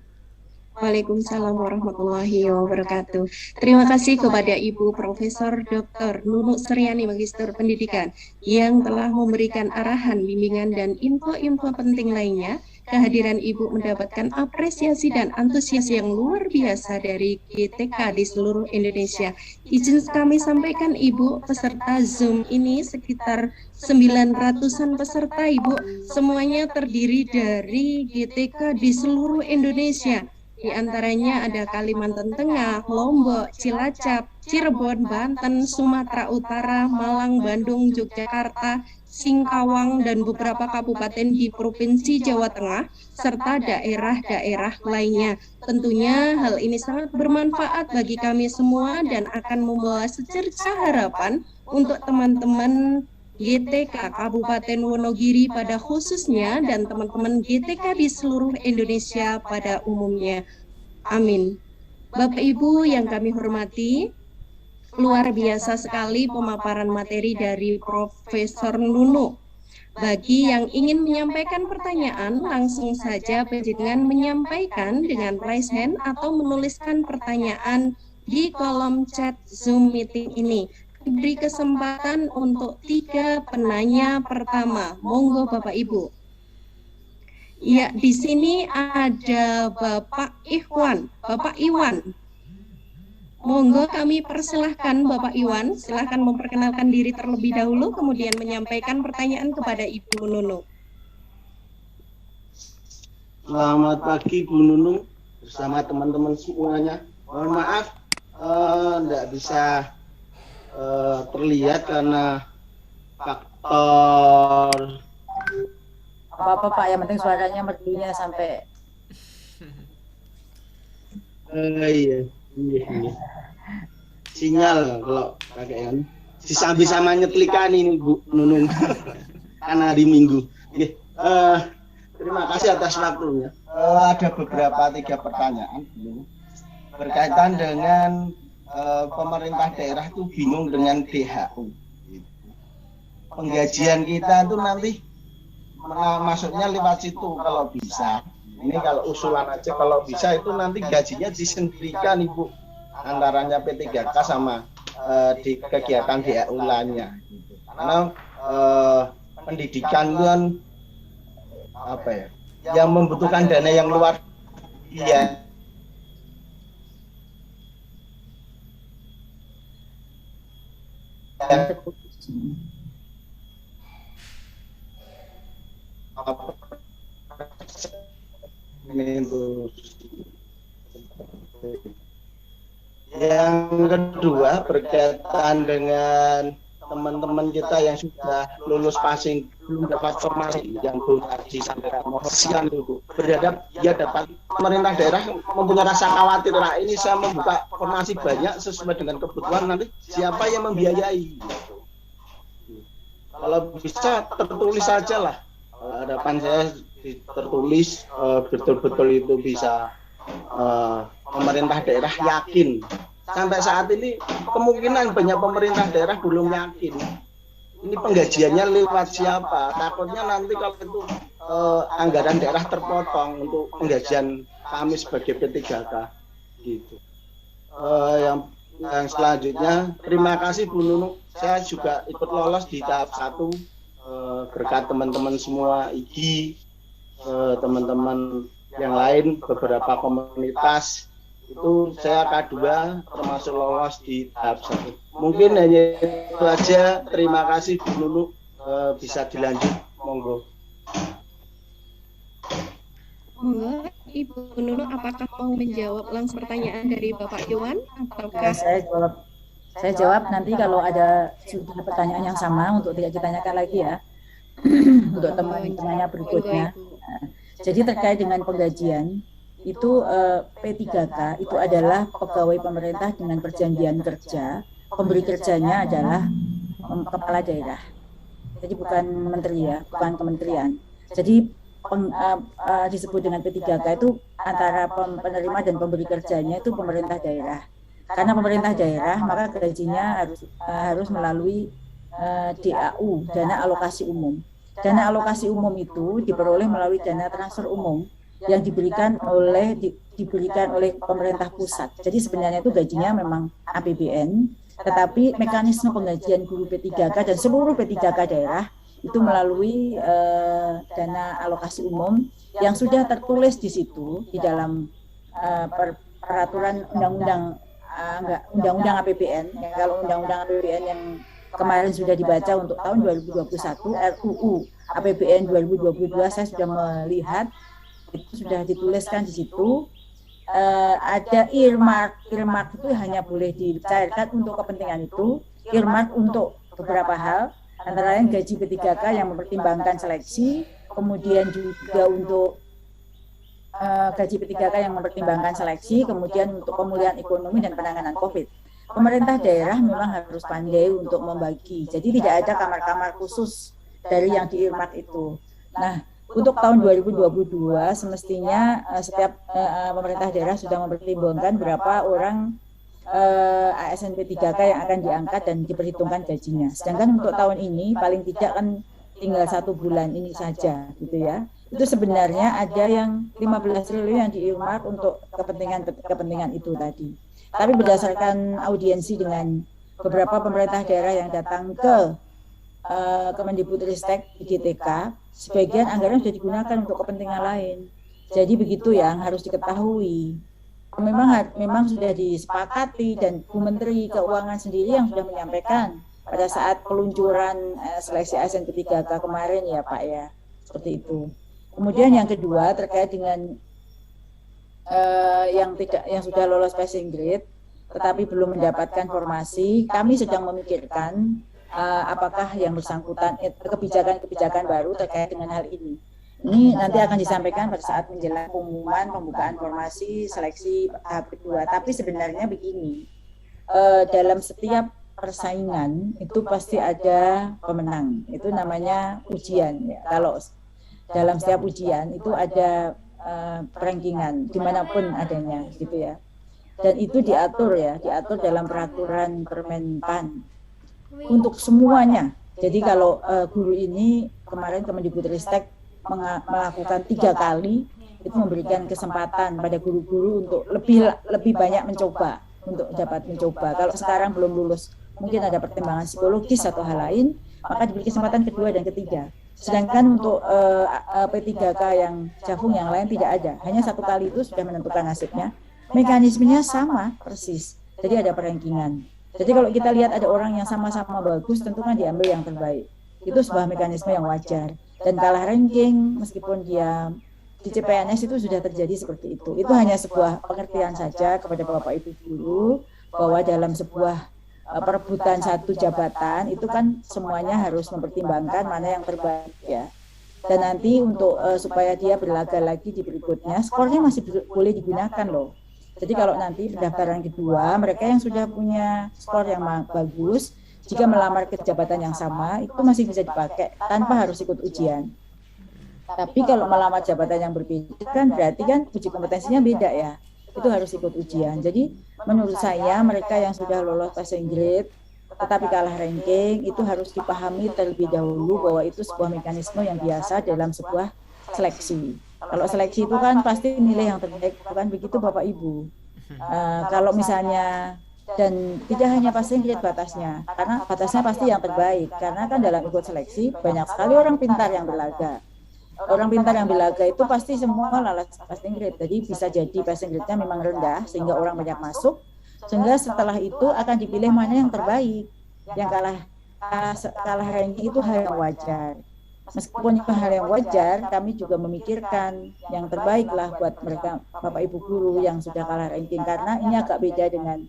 Waalaikumsalam warahmatullahi wabarakatuh. Terima kasih kepada Ibu Profesor Dr. Nunuk Suryani, Magister Pendidikan, yang telah memberikan arahan, bimbingan, dan info-info penting lainnya. Kehadiran Ibu mendapatkan apresiasi dan antusias yang luar biasa dari GTK di seluruh Indonesia. Izin kami sampaikan Ibu, peserta Zoom ini sekitar 900-an peserta Ibu, semuanya terdiri dari GTK di seluruh Indonesia. Di antaranya ada Kalimantan Tengah, Lombok, Cilacap, Cirebon, Banten, Sumatera Utara, Malang, Bandung, Yogyakarta, Singkawang, dan beberapa kabupaten di Provinsi Jawa Tengah, serta daerah-daerah lainnya. Tentunya hal ini sangat bermanfaat bagi kami semua dan akan membawa secercah harapan untuk teman-teman GTK Kabupaten Wonogiri pada khususnya dan teman-teman GTK di seluruh Indonesia pada umumnya. Amin. Bapak Ibu yang kami hormati, luar biasa sekali pemaparan materi dari Profesor Nunuk. Bagi yang ingin menyampaikan pertanyaan, langsung saja panjenengan menyampaikan dengan raise hand atau menuliskan pertanyaan di kolom chat Zoom meeting ini. Diberi kesempatan untuk 3 penanya pertama. Monggo Bapak Ibu. Ya, di sini ada Bapak Ikhwan, Bapak Iwan. Monggo kami persilahkan Bapak Iwan, silahkan memperkenalkan diri terlebih dahulu, kemudian menyampaikan pertanyaan kepada Ibu Nunung. Selamat pagi Bu Nunung bersama teman-teman semuanya. Mohon maaf, tidak bisa terlihat karena faktor Apa-apa Pak, yang penting suaranya merdunya sampai iya. Sinyal kalau pakaian disambi sama nyetlikan ini Bu Nunung karena hari Minggu. Terima kasih atas waktunya. Ada beberapa 3 pertanyaan berkaitan dengan pemerintah daerah itu bingung dengan DHU. Penggajian kita itu nanti masuknya lewat situ kalau bisa. Ini kalau usulan aja, kalau bisa itu nanti gajinya disendirikan Ibu, antaranya P3K sama di kegiatan DHU lainnya. Karena pendidikan itu kan apa ya, yang membutuhkan dana yang luar biasa. Yang kedua berkaitan dengan teman-teman kita yang sudah lulus passing belum dapat formasi yang belum disampaikan mohon dulu berhadap dia dapat pemerintah daerah mempunyai rasa khawatir, nah ini saya membuka formasi banyak sesuai dengan kebutuhan, nanti siapa yang membiayai. Kalau bisa tertulis saja lah, harapan saya tertulis betul-betul itu bisa pemerintah daerah yakin. Sampai saat ini kemungkinan banyak pemerintah daerah belum yakin ini penggajiannya lewat siapa. Takutnya nanti kalau itu anggaran daerah terpotong untuk penggajian kami sebagai P3K gitu. Yang selanjutnya, terima kasih Bu Nunuk, saya juga ikut lolos di tahap 1 berkat teman-teman semua IGI, teman-teman yang lain, beberapa komunitas itu saya K2 termasuk lolos di tahap 1. Mungkin hanya itu aja. Terima kasih Bu Nunuk, bisa dilanjut, monggo. Monggo, Ibu Nunuk, apakah mau menjawab langsung pertanyaan dari Bapak Iwan ataukah Saya jawab nanti kalau ada sudah pertanyaan yang sama untuk tidak ditanyakan lagi ya. Untuk teman-temannya berikutnya. Jadi terkait dengan penggajian itu P3K itu adalah pegawai pemerintah dengan perjanjian kerja, pemberi kerjanya adalah kepala daerah. Jadi bukan menteri ya, bukan kementerian. Jadi disebut dengan P3K itu antara penerima dan pemberi kerjanya itu pemerintah daerah. Karena pemerintah daerah maka gajinya harus melalui DAU, dana alokasi umum. Dana alokasi umum itu diperoleh melalui dana transfer umum yang diberikan oleh pemerintah pusat. Jadi sebenarnya itu gajinya memang APBN, tetapi mekanisme penggajian guru P3K dan seluruh P3K daerah itu melalui dana alokasi umum yang sudah tertulis di situ di dalam peraturan undang-undang APBN. Kalau undang-undang APBN yang kemarin sudah dibaca untuk tahun 2021, RUU APBN 2022, saya sudah melihat itu sudah dituliskan di situ. Ada earmark itu hanya boleh dicairkan untuk kepentingan itu, earmark untuk beberapa hal, antara lain gaji P3K yang mempertimbangkan seleksi, kemudian juga untuk gaji P3K yang mempertimbangkan seleksi, kemudian untuk pemulihan ekonomi dan penanganan COVID. Pemerintah daerah memang harus pandai untuk membagi, jadi tidak ada kamar-kamar khusus dari yang di earmark itu. Nah, untuk tahun 2022 semestinya setiap pemerintah daerah sudah mempertimbangkan berapa orang ASN P3K yang akan diangkat dan diperhitungkan gajinya. Sedangkan untuk tahun ini paling tidak kan tinggal 1 bulan ini saja gitu ya. Itu sebenarnya ada yang 15 triliun yang di-earmark untuk kepentingan itu tadi. Tapi berdasarkan audiensi dengan beberapa pemerintah daerah yang datang ke Kemendikbudristek IGTK, sebagian anggaran sudah digunakan untuk kepentingan lain. Jadi begitu yang harus diketahui. Memang sudah disepakati dan Bu Menteri Keuangan sendiri yang sudah menyampaikan pada saat peluncuran seleksi ASN P3K kemarin ya Pak ya, seperti itu. Kemudian yang kedua terkait dengan yang sudah lolos passing grade tetapi belum mendapatkan formasi, kami sedang memikirkan apakah yang bersangkutan kebijakan baru terkait dengan hal ini. Ini nanti akan disampaikan pada saat menjelang pengumuman pembukaan formasi seleksi tahap kedua. Tapi sebenarnya begini, dalam setiap persaingan itu pasti ada pemenang. Itu namanya ujian. Ya. Kalau dalam setiap ujian itu ada rankingan dimanapun adanya, gitu ya. Dan itu diatur dalam peraturan Permenpan. Untuk semuanya. Jadi kalau guru ini kemarin Kemendikbudristek melakukan 3 kali itu memberikan kesempatan pada guru-guru untuk lebih banyak mencoba untuk dapat mencoba. Kalau sekarang belum lulus, mungkin ada pertimbangan psikologis atau hal lain, maka diberi kesempatan kedua dan ketiga. Sedangkan untuk P3K yang Jafung yang lain tidak ada, hanya 1 kali itu sudah menentukan nasibnya. Mekanismenya sama persis. Jadi ada perankingan. Jadi kalau kita lihat ada orang yang sama-sama bagus, tentu kan diambil yang terbaik. Itu sebuah mekanisme yang wajar. Dan kalah ranking, meskipun dia di CPNS itu sudah terjadi seperti itu. Itu hanya sebuah pengertian saja kepada Bapak Ibu guru, bahwa dalam sebuah perebutan satu jabatan, itu kan semuanya harus mempertimbangkan mana yang terbaik ya. Dan nanti untuk supaya dia berlaga lagi di berikutnya, skornya masih boleh digunakan loh. Jadi kalau nanti pendaftaran kedua, mereka yang sudah punya skor yang bagus, jika melamar ke jabatan yang sama, itu masih bisa dipakai tanpa harus ikut ujian. Tapi kalau melamar jabatan yang berbeda kan berarti kan uji kompetensinya beda ya. Itu harus ikut ujian. Jadi menurut saya mereka yang sudah lolos passing grade tetapi kalah ranking itu harus dipahami terlebih dahulu bahwa itu sebuah mekanisme yang biasa dalam sebuah seleksi. Kalau seleksi itu kan pasti nilai yang terbaik, bukan begitu Bapak Ibu. Kalau misalnya, dan tidak hanya passing grade batasnya, karena batasnya pasti yang terbaik, karena kan dalam ikut seleksi banyak sekali orang pintar yang berlaga. Orang pintar yang berlaga itu pasti semua lolos passing grade, jadi bisa jadi passing grade-nya memang rendah sehingga orang banyak masuk, sehingga setelah itu akan dipilih mana yang terbaik. Yang kalah ranking itu hal yang wajar. Meskipun itu hal yang wajar, kami juga memikirkan yang terbaik lah buat mereka Bapak Ibu guru yang sudah kalah ranking, karena ini agak beda dengan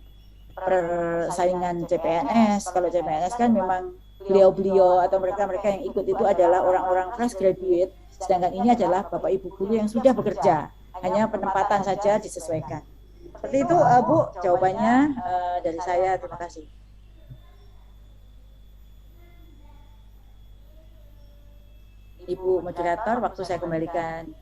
persaingan CPNS. Kalau CPNS kan memang beliau-beliau atau mereka-mereka yang ikut itu adalah orang-orang fresh graduate, sedangkan ini adalah Bapak Ibu guru yang sudah bekerja, hanya penempatan saja disesuaikan. Seperti itu Bu, jawabannya dari saya. Terima kasih. Ibu moderator, waktu saya kembalikan.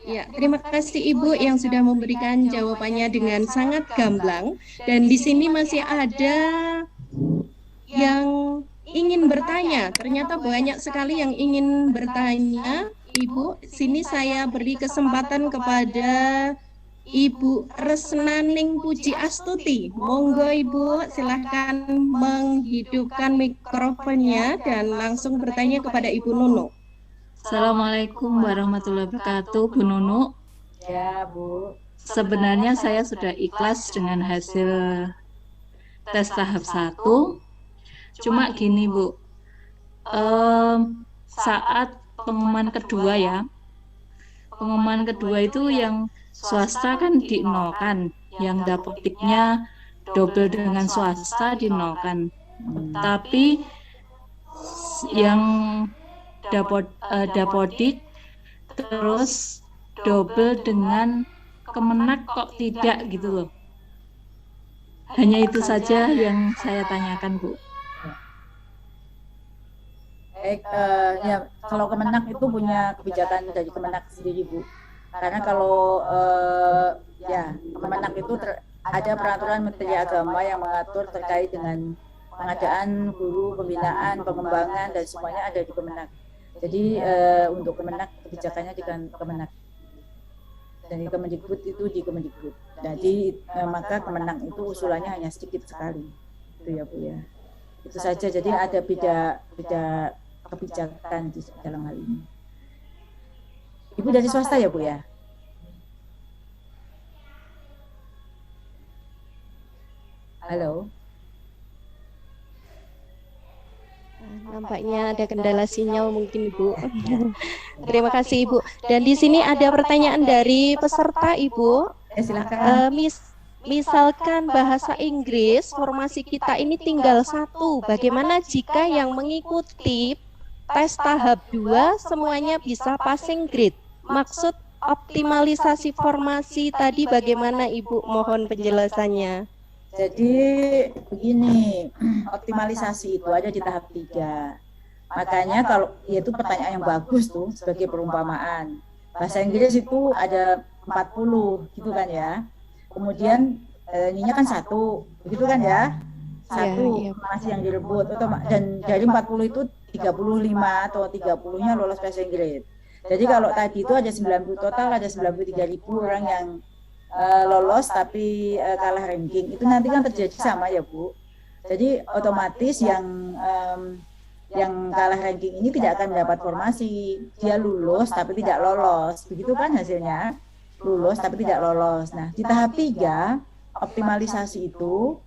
Ya, terima kasih Ibu yang sudah memberikan jawabannya dengan sangat gamblang. Dan di sini masih ada yang ingin bertanya. Ternyata banyak sekali yang ingin bertanya. Ibu, sini saya beri kesempatan kepada Ibu Resnaning Puji Astuti. Monggo Ibu, silahkan menghidupkan mikrofonnya dan langsung bertanya kepada Ibu Nunu. Assalamualaikum warahmatullahi wabarakatuh, Bu Nunu. Ya, Bu. Sebenarnya saya sudah ikhlas dengan hasil tes tahap 1. Cuma gini, Bu. Saat pengumuman kedua ya. Pengumuman kedua itu yang swasta kan dinolkan, yang dapotiknya double dengan swasta dinolkan. Tapi yang dapodik terus double dengan Kemenak kok tidak gitu loh. Hanya itu saja yang saya tanyakan, Bu. Baik, ya kalau Kemenak itu punya kebijakan dari Kemenak sendiri, Bu. Karena kalau ya Kemenak itu ada peraturan Menteri Agama yang mengatur terkait dengan pengadaan guru, pembinaan, pengembangan, dan semuanya ada di Kemenak. Jadi untuk Kemenak kebijakannya di Kemenak, dari Kemendikbud itu di Kemendikbud. Jadi maka Kemenak itu usulannya hanya sedikit sekali, itu ya Bu ya. Itu saja. Jadi ada beda kebijakan di dalam hal ini. Ibu dari swasta ya Bu ya? Halo. Nampaknya ada kendala sinyal mungkin Ibu. Terima kasih Ibu. Dan di sini ada pertanyaan dari peserta Ibu. Silakan. Misalkan bahasa Inggris formasi kita ini tinggal 1. Bagaimana jika yang mengikuti tes tahap 2 semuanya bisa passing grade? Maksud optimalisasi formasi tadi bagaimana Ibu? Mohon penjelasannya. Jadi begini, optimalisasi itu ada di tahap 3. Makanya kalau itu pertanyaan yang bagus tuh sebagai perumpamaan. Bahasa Inggris itu ada 40 gitu kan ya. Kemudian ininya kan 1, begitu kan ya. 1 masih yang direbut dan dari 40 itu 35 atau 30-nya lolos passing grade. Jadi kalau tadi itu ada 90 total, ada 93.000 orang yang lolos tapi kalah ranking, itu nanti kan terjadi sama ya Bu. Jadi otomatis yang kalah ranking ini tidak akan mendapat formasi, dia lulus tapi tidak lolos, begitu kan hasilnya, lulus tapi tidak lolos. Nah di tahap 3 optimalisasi itu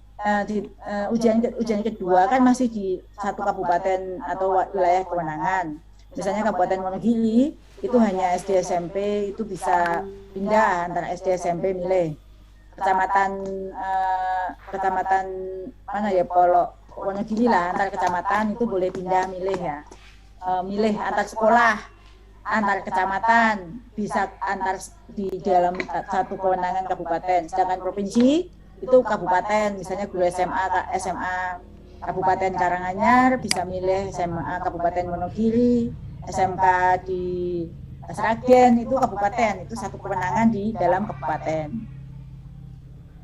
ujian kedua kan masih di satu kabupaten atau wilayah kewenangan. Misalnya Kabupaten Wonogiri itu hanya SD SMP, itu bisa pindah antara SD SMP milih. Kecamatan mana ya, Wonogiri lah, antar kecamatan itu boleh pindah milih ya. Milih antar sekolah, antar kecamatan, bisa antar di dalam satu kewenangan kabupaten. Sedangkan provinsi itu kabupaten, misalnya guru SMA Kabupaten Karanganyar bisa milih SMA Kabupaten Wonogiri, SMK di Sragen itu kabupaten, itu satu kewenangan di dalam kabupaten.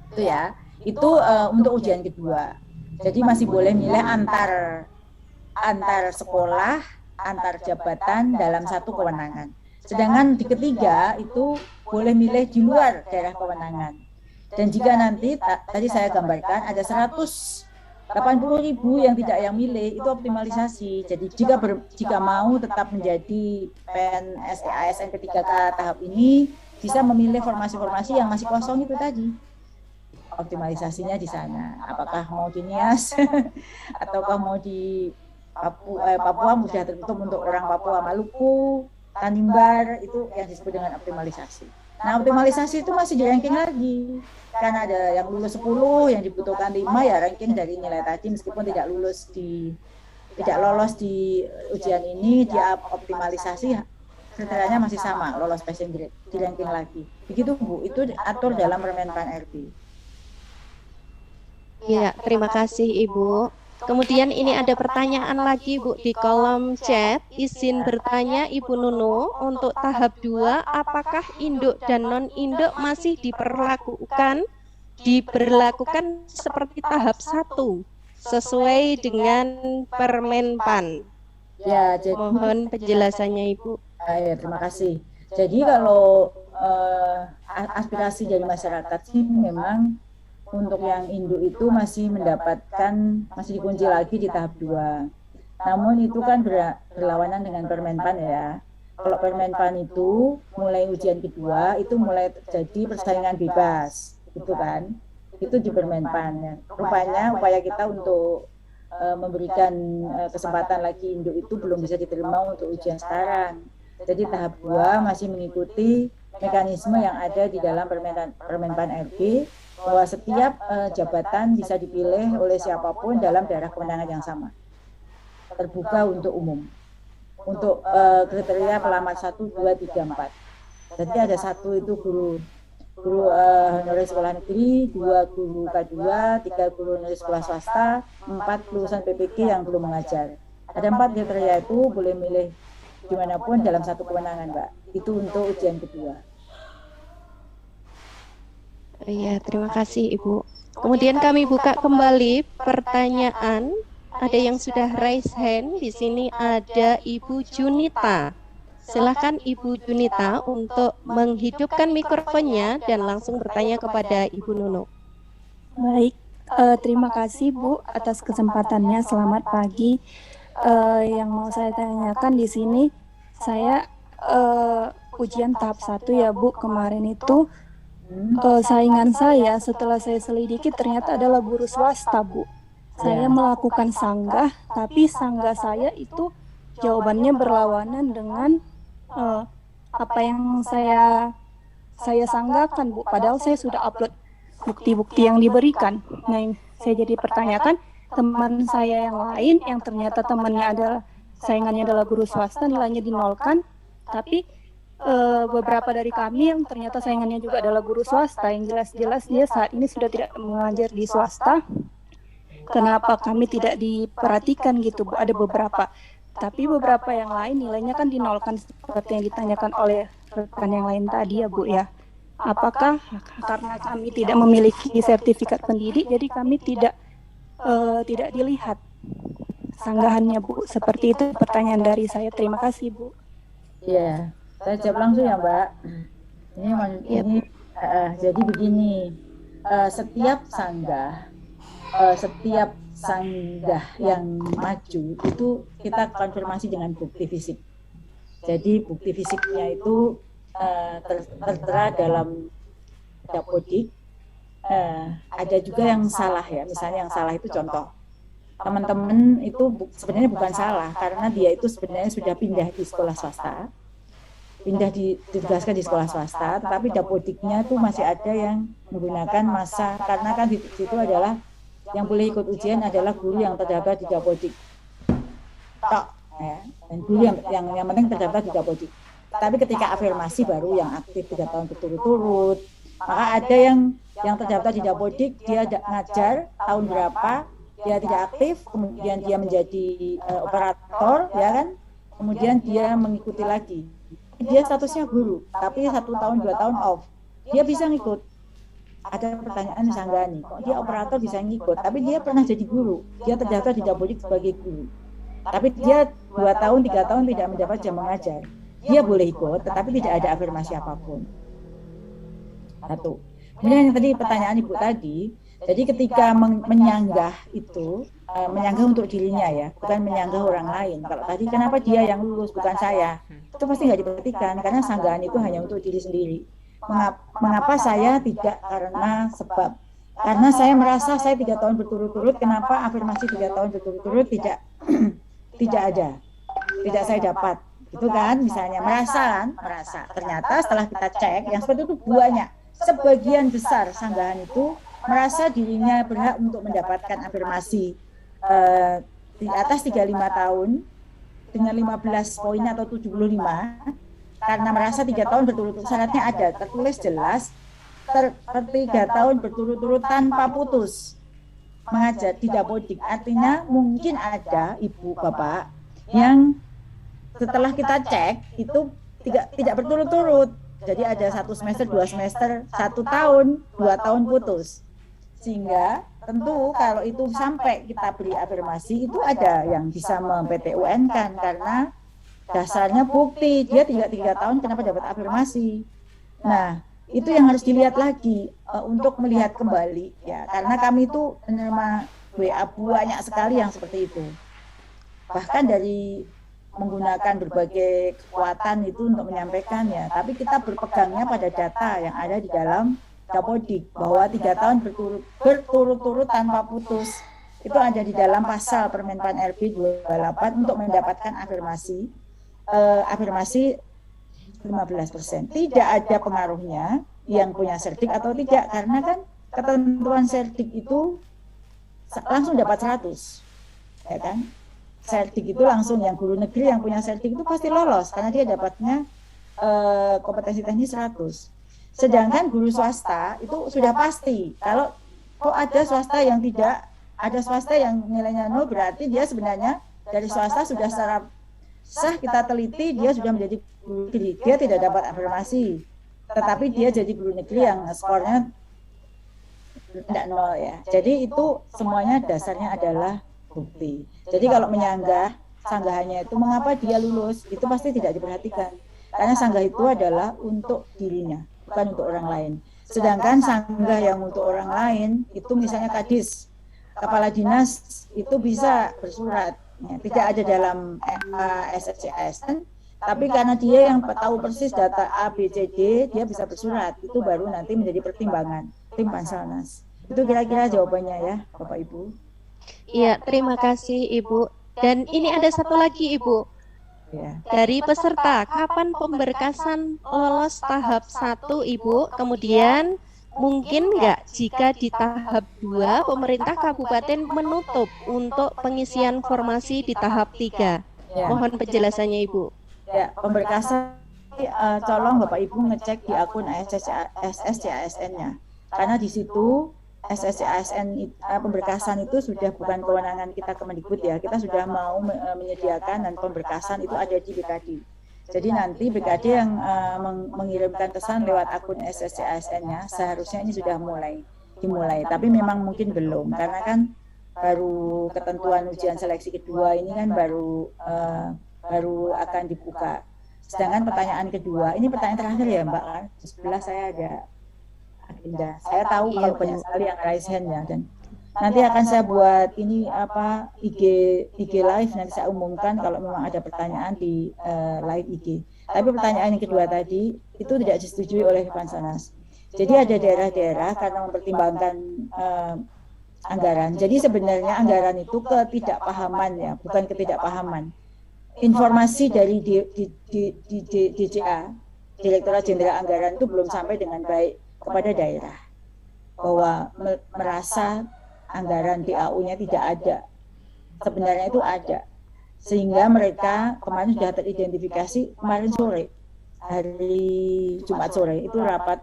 Itu ya, itu untuk ujian kedua. Jadi masih boleh milih antar sekolah, antar jabatan dalam satu kewenangan. Sedangkan di ketiga itu boleh milih di luar daerah kewenangan. Dan jika nanti tadi saya gambarkan ada 180.000 yang tidak yang milih, itu optimalisasi. Jadi jika mau tetap menjadi PNS ASN ketiga tahap ini, bisa memilih formasi-formasi yang masih kosong itu tadi. Optimalisasinya di sana. Apakah mau di Nias ataukah mau di Papua sudah tertutup untuk orang Papua, Maluku, Tanimbar, itu yang disebut dengan optimalisasi. Nah, optimalisasi itu masih di ranking lagi. Kan ada yang lulus 10, yang dibutuhkan 5, ya ranking dari nilai tadi meskipun tidak lolos di ujian ini, dia optimalisasi kriteриanya masih sama, lolos passing grade, di ranking lagi. Begitu Bu, itu diatur dalam Permenpan RB. Ya, terima kasih Ibu. Kemudian ini ada pertanyaan lagi Bu di kolom chat. Izin bertanya Ibu Nunu, untuk tahap 2 apakah induk dan non-induk masih diberlakukan seperti tahap 1 sesuai dengan Permenpan? Ya, jadi mohon penjelasannya Ibu. Ya, terima kasih. Jadi kalau aspirasi dari masyarakat sih memang untuk yang induk itu masih dikunci lagi di tahap 2. Namun itu kan berlawanan dengan Permenpan ya. Kalau Permenpan itu mulai ujian kedua itu mulai terjadi persaingan bebas, gitu kan. Itu di Permenpan ya. Rupanya upaya kita untuk memberikan kesempatan lagi induk itu belum bisa diterima untuk ujian sekarang. Jadi tahap 2 masih mengikuti mekanisme yang ada di dalam Permenpan RB, bahwa setiap jabatan bisa dipilih oleh siapapun dalam daerah kewenangan yang sama, terbuka untuk umum. Untuk kriteria pelamar 1, 2, 3, 4. Jadi ada 1 itu guru honorer sekolah negeri, 2 guru K2, 3 guru honorer sekolah swasta, 4 lulusan PPG yang belum mengajar. Ada 4 kriteria itu boleh milih dimanapun dalam satu kewenangan, Mbak. Itu untuk ujian kedua. Iya, terima kasih Ibu. Kemudian kami buka kembali pertanyaan. Ada yang sudah raise hand. Di sini ada Ibu Junita. Silakan Ibu Junita untuk menghidupkan mikrofonnya dan langsung bertanya kepada Ibu Nunu. Baik, terima kasih Bu atas kesempatannya. Selamat pagi. Yang mau saya tanyakan di sini, saya ujian tahap 1 ya Bu, kemarin itu saingan saya setelah saya selidiki ternyata adalah guru swasta Bu. Saya melakukan sanggah, tapi sanggah saya itu jawabannya berlawanan dengan apa yang saya sanggahkan Bu. Padahal saya sudah upload bukti-bukti yang diberikan. Nah, yang saya jadi pertanyakan, teman saya yang lain yang ternyata saingannya adalah guru swasta, nilainya dinolkan, tapi beberapa dari kami yang ternyata saingannya juga adalah guru swasta, yang jelas-jelas dia saat ini sudah tidak mengajar di swasta. Kenapa kami tidak diperhatikan gitu Bu? Ada beberapa, tapi beberapa yang lain nilainya kan dinolkan seperti yang ditanyakan oleh rekan yang lain tadi ya Bu ya. Apakah karena kami tidak memiliki sertifikat pendidik jadi kami tidak dilihat sanggahannya Bu? Seperti itu pertanyaan dari saya. Terima kasih Bu. Iya. Saya jawab langsung ya Mbak. Jadi begini, setiap sanggah yang maju itu kita konfirmasi dengan bukti fisik. Jadi bukti fisiknya itu tertera dalam Dapodik. Ada juga yang salah ya, misalnya yang salah itu contoh. Teman-teman itu sebenarnya bukan salah karena dia itu sebenarnya sudah pindah di sekolah swasta. Ditugaskan di sekolah swasta, tetapi Dapodiknya itu masih ada yang menggunakan masa, karena kan di situ adalah yang boleh ikut ujian adalah guru yang terdaftar di Dapodik. Ya. Dan guru yang penting terdaftar di Dapodik. Tapi ketika afirmasi baru yang aktif 3 tahun berturut-turut, maka ada yang terdaftar di Dapodik, dia ngajar tahun berapa, dia tidak aktif, kemudian dia menjadi operator, ya kan? Kemudian dia mengikuti lagi. Dia statusnya guru, tapi 1 tahun 2 tahun off, dia bisa ngikut. Ada pertanyaan sanggah nih, kok dia operator bisa ngikut, tapi dia pernah jadi guru, dia terdaftar di Dapodik sebagai guru. tapi dia 2 tahun 3 tahun tidak mendapat jam mengajar, dia boleh ikut tetapi tidak ada afirmasi apapun. Satu. Kemudian yang tadi pertanyaan Ibu tadi, jadi ketika menyanggah itu menyanggah untuk dirinya ya, bukan menyanggah orang lain. Kalau tadi kenapa dia yang lulus bukan saya, itu pasti nggak diperhatikan karena sanggahan itu hanya untuk diri sendiri. Mengapa saya tidak? Karena saya merasa saya 3 tahun berturut-turut, kenapa afirmasi 3 tahun berturut-turut tidak tidak saya dapat, gitu kan? Misalnya merasa. Ternyata setelah kita cek, yang seperti itu banyak. Sebagian besar sanggahan itu merasa dirinya berhak untuk mendapatkan afirmasi di atas 35 tahun dengan 15 poin atau 75 karena merasa 3 tahun berturut-turut, syaratnya ada tertulis jelas 3 tahun berturut-turut tanpa putus mengajar di Dapodik. Artinya mungkin ada ibu bapak yang setelah kita cek itu tidak berturut-turut, jadi ada 1 semester 2 semester 1 tahun 2 tahun putus, sehingga tentu kalau itu sampai kita beri afirmasi itu ada yang bisa mem-PT-UN kan, karena dasarnya bukti dia 3 tahun kenapa dapat afirmasi. Nah itu yang harus dilihat lagi untuk melihat kembali ya, karena kami itu menerima WA banyak sekali yang seperti itu, bahkan dari menggunakan berbagai kekuatan itu untuk menyampaikan ya, tapi kita berpegangnya pada data yang ada di dalam Dapodik bahwa 3 tahun berturut-turut tanpa putus itu ada di dalam pasal Permenpan RB 28 untuk mendapatkan afirmasi 15%. Tidak ada pengaruhnya yang punya serdik atau tidak, karena kan ketentuan serdik itu langsung dapat 100, ya kan? Serdik itu langsung, yang guru negeri yang punya serdik itu pasti lolos karena dia dapatnya kompetensi teknis 100. Sedangkan guru swasta itu sudah pasti. Kalau kok ada swasta yang tidak, ada swasta yang nilainya 0, berarti dia sebenarnya dari swasta sudah secara sah kita teliti dia sudah menjadi guru negeri, dia tidak dapat afirmasi, tetapi dia jadi guru negeri yang skornya tidak 0 ya. Jadi itu semuanya dasarnya adalah bukti. Jadi kalau menyanggah sanggahannya itu mengapa dia lulus itu pasti tidak diperhatikan, karena sanggah itu adalah untuk dirinya, bukan untuk orang lain. Sedangkan sanggah yang untuk orang lain itu misalnya kadis, kepala dinas itu bisa bersurat ya, tidak ada dalam SSCASN, tapi karena dia yang tahu persis data A, B, C, D, dia bisa bersurat, itu baru nanti menjadi pertimbangan tim Panselnas. Itu kira-kira jawabannya ya Bapak Ibu. Iya, terima kasih Ibu. Dan ini ada satu lagi Ibu. Ya. Dari peserta, kapan pemberkasan lolos tahap 1 Ibu? Kemudian mungkin nggak jika di tahap 2 pemerintah kabupaten menutup untuk pengisian formasi di tahap 3? Ya. Mohon penjelasannya Ibu. Ya, pemberkasan tolong Bapak Ibu ngecek di akun SSCASN-nya. Karena di situ SSCASN pemberkasan itu sudah bukan kewenangan kita Kemendikbud ya. Kita sudah mau menyediakan dan pemberkasan itu ada di BKD. Jadi nanti BKD yang mengirimkan pesan lewat akun SSCASN-nya seharusnya ini sudah dimulai. Tapi memang mungkin belum karena kan baru ketentuan ujian seleksi kedua ini kan baru akan dibuka. Sedangkan pertanyaan kedua, ini pertanyaan terakhir ya Mbak kan. Di sebelah saya ada agenda. Saya tahu kalau banyak sekali yang raise hand ya, dan nanti akan saya buat ini IG live, nanti saya umumkan kalau memang ada pertanyaan di live IG. Tapi pertanyaan yang kedua tadi itu tidak disetujui oleh Panselnas. Jadi ada daerah-daerah karena mempertimbangkan anggaran. Jadi sebenarnya anggaran itu ketidakpahaman ya, bukan ketidakpahaman. Informasi dari DJA, Direktorat Jenderal Anggaran itu belum sampai dengan baik kepada daerah bahwa merasa anggaran DAU-nya tidak ada. Sebenarnya itu ada, sehingga mereka kemarin sudah teridentifikasi. Kemarin sore, hari Jumat sore itu rapat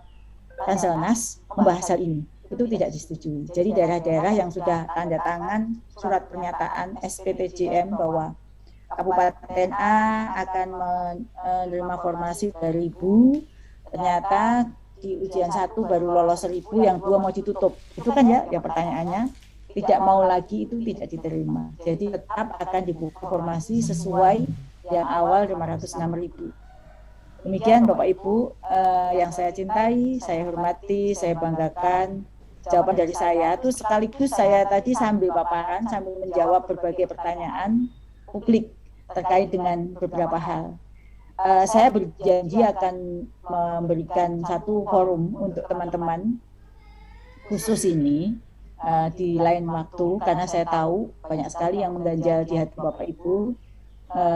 Panselnas membahas hal ini, itu tidak disetujui. Jadi daerah-daerah yang sudah tanda tangan surat pernyataan SPPJM bahwa Kabupaten A akan menerima formasi 3.000, ternyata di ujian 1 baru lolos 1.000, yang 2 mau ditutup. Itu kan ya yang pertanyaannya. tidak mau lagi itu tidak diterima. Jadi tetap akan dibuka formasi sesuai yang awal 506.000. Demikian Bapak Ibu yang saya cintai, saya hormati, saya banggakan. Jawaban dari saya itu sekaligus saya tadi sambil paparan, sambil menjawab berbagai pertanyaan publik terkait dengan beberapa hal. Saya berjanji akan memberikan satu forum untuk teman-teman khusus ini di lain waktu, karena saya tahu banyak sekali yang mengganjal di hati Bapak Ibu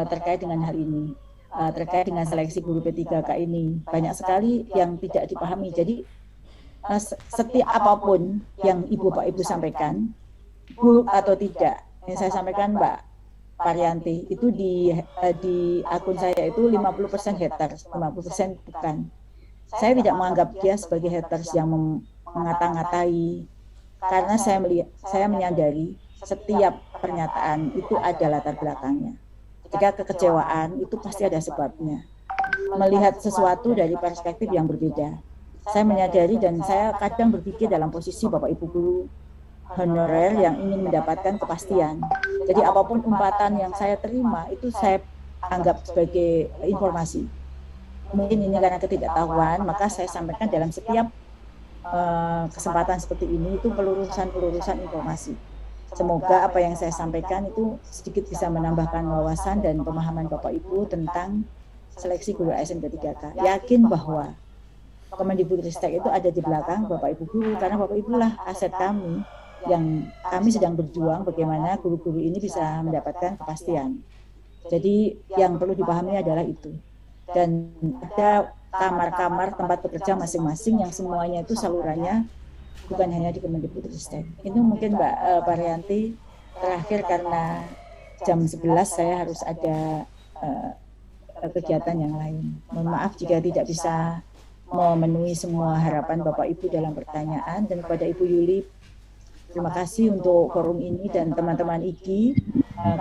terkait dengan hal ini. Terkait dengan seleksi guru P3K ini banyak sekali yang tidak dipahami. Jadi setiap apapun yang Ibu Pak Ibu sampaikan, buruk atau tidak, yang saya sampaikan Mbak Paryanti, itu di akun saya itu 50% haters, 50% bukan. Saya tidak menganggap dia sebagai haters yang mengata-ngatai, karena saya menyadari setiap pernyataan itu ada latar belakangnya. Jika kekecewaan itu pasti ada sebabnya. Melihat sesuatu dari perspektif yang berbeda. Saya menyadari dan saya kadang berpikir dalam posisi Bapak Ibu guru honorer yang ingin mendapatkan kepastian. Jadi apapun umpatan yang saya terima itu saya anggap sebagai informasi. Mungkin ini karena ketidaktahuan, maka saya sampaikan dalam setiap kesempatan seperti ini itu pelurusan informasi. Semoga apa yang saya sampaikan itu sedikit bisa menambahkan wawasan dan pemahaman Bapak Ibu tentang seleksi guru ASN P3K. Yakin bahwa Kemendikbudristek itu ada di belakang Bapak Ibu guru, karena Bapak Ibu lah aset kami yang kami sedang berjuang bagaimana guru-guru ini bisa mendapatkan kepastian. Jadi yang perlu dipahami adalah itu. Dan ada kamar-kamar tempat bekerja masing-masing yang semuanya itu salurannya bukan hanya di Kemendikbudristek. Itu mungkin Mbak Paryanti terakhir, karena jam 11 saya harus ada kegiatan yang lain. Mohon maaf jika tidak bisa memenuhi semua harapan Bapak Ibu dalam pertanyaan. Dan kepada Ibu Yuli, terima kasih untuk forum ini dan teman-teman IGI,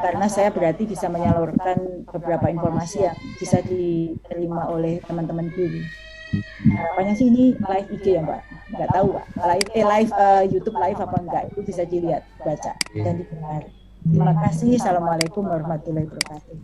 karena saya berarti bisa menyalurkan beberapa informasi yang bisa diterima oleh teman-teman guru. Harapannya sih ini live IG ya Mbak, nggak tahu Mbak, live YouTube live apa enggak, itu bisa dilihat, baca dan didengar. Terima kasih. Assalamualaikum warahmatullahi wabarakatuh.